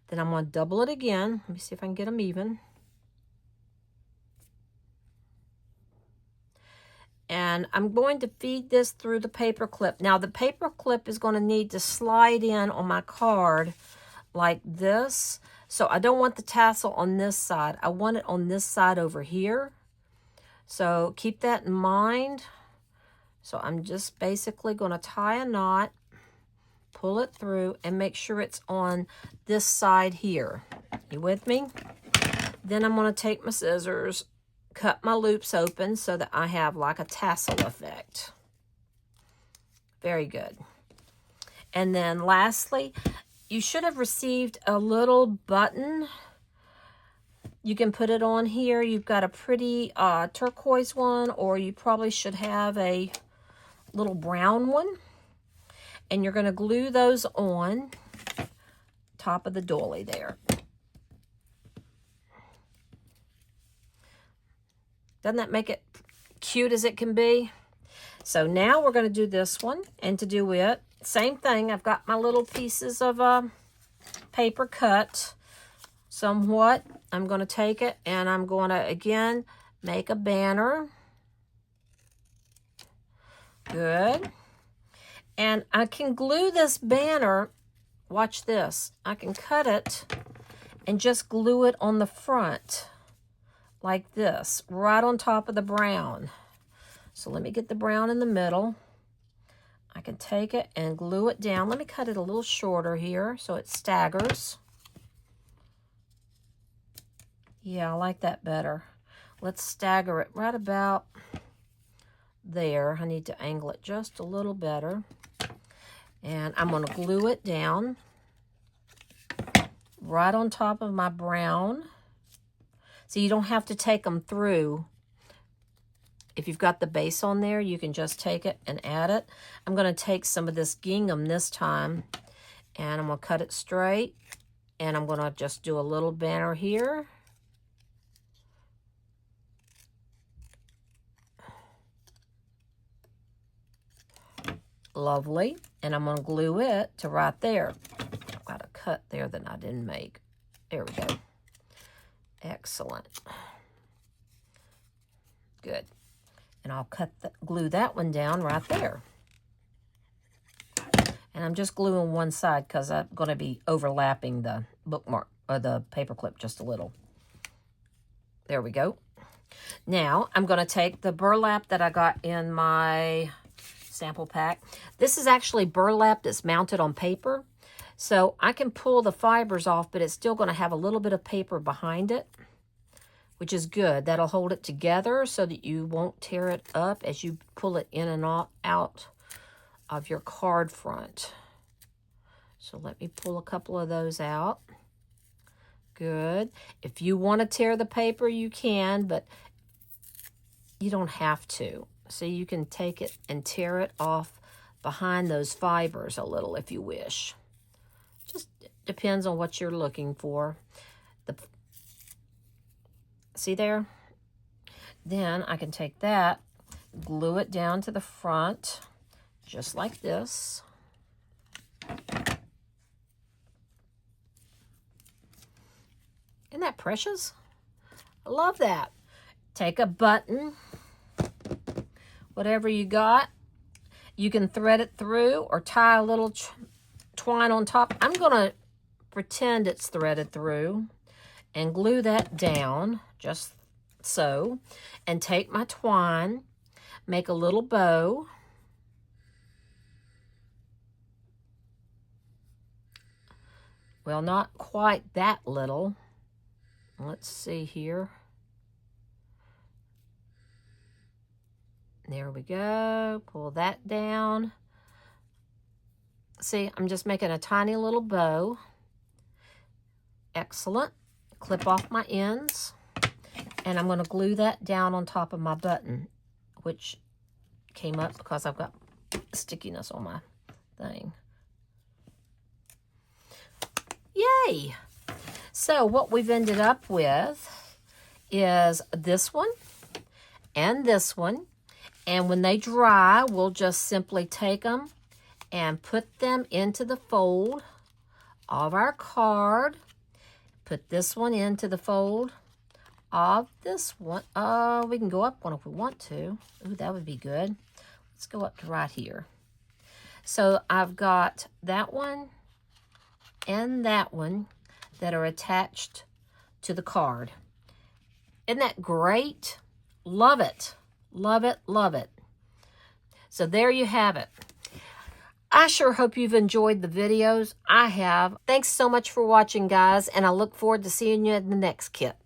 Then I'm going to double it again. Let me see if I can get them even. And I'm going to feed this through the paper clip. Now, the paper clip is going to need to slide in on my card like this. So I don't want the tassel on this side. I want it on this side over here. So keep that in mind. So I'm just basically going to tie a knot, pull it through, and make sure it's on this side here. You with me? Then I'm going to take my scissors, cut my loops open so that I have like a tassel effect. Very good. And then lastly, you should have received a little button. You can put it on here. You've got a pretty turquoise one, or you probably should have a little brown one. And you're going to glue those on top of the doily there. Doesn't that make it cute as it can be? So now we're going to do this one. And to do it, same thing. I've got my little pieces of paper cut somewhat. I'm going to take it and I'm going to, again, make a banner. Good. And I can glue this banner. Watch this. I can cut it and just glue it on the front like this, right on top of the brown. So let me get the brown in the middle. I can take it and glue it down. Let me cut it a little shorter here so it staggers. Yeah, I like that better. Let's stagger it right about there. I need to angle it just a little better. And I'm going to glue it down right on top of my brown. So you don't have to take them through. If you've got the base on there, you can just take it and add it. I'm going to take some of this gingham this time, and I'm going to cut it straight. And I'm going to just do a little banner here. Lovely. And I'm going to glue it to right there. I've got a cut there that I didn't make. There we go. Excellent. Good. And I'll glue that one down right there. And I'm just gluing one side because I'm going to be overlapping the bookmark or the paper clip just a little. There we go. Now I'm going to take the burlap that I got in my sample pack. This is actually burlap that's mounted on paper. So I can pull the fibers off, but it's still going to have a little bit of paper behind it, which is good. That'll hold it together so that you won't tear it up as you pull it in and out of your card front. So let me pull a couple of those out. Good. If you want to tear the paper, you can, but you don't have to. So you can take it and tear it off behind those fibers a little if you wish. Just depends on what you're looking for. See there? Then I can take that, glue it down to the front, just like this. Isn't that precious? I love that. Take a button, whatever you got. You can thread it through or tie a little twine on top. I'm going to pretend it's threaded through and glue that down just so. And take my twine, make a little bow. Well, not quite that little. Let's see here. There we go. Pull that down. See, I'm just making a tiny little bow. Excellent. Clip off my ends. And I'm going to glue that down on top of my button, which came up because I've got stickiness on my thing. Yay! So what we've ended up with is this one and this one. And when they dry, we'll just simply take them and put them into the fold of our card. Put this one into the fold of this one. Oh, we can go up one if we want to. Ooh, that would be good. Let's go up to right here. So I've got that one and that one that are attached to the card. Isn't that great? Love it. Love it, love it. So there you have it. I sure hope you've enjoyed the videos. I have. Thanks so much for watching, guys, and I look forward to seeing you in the next kit.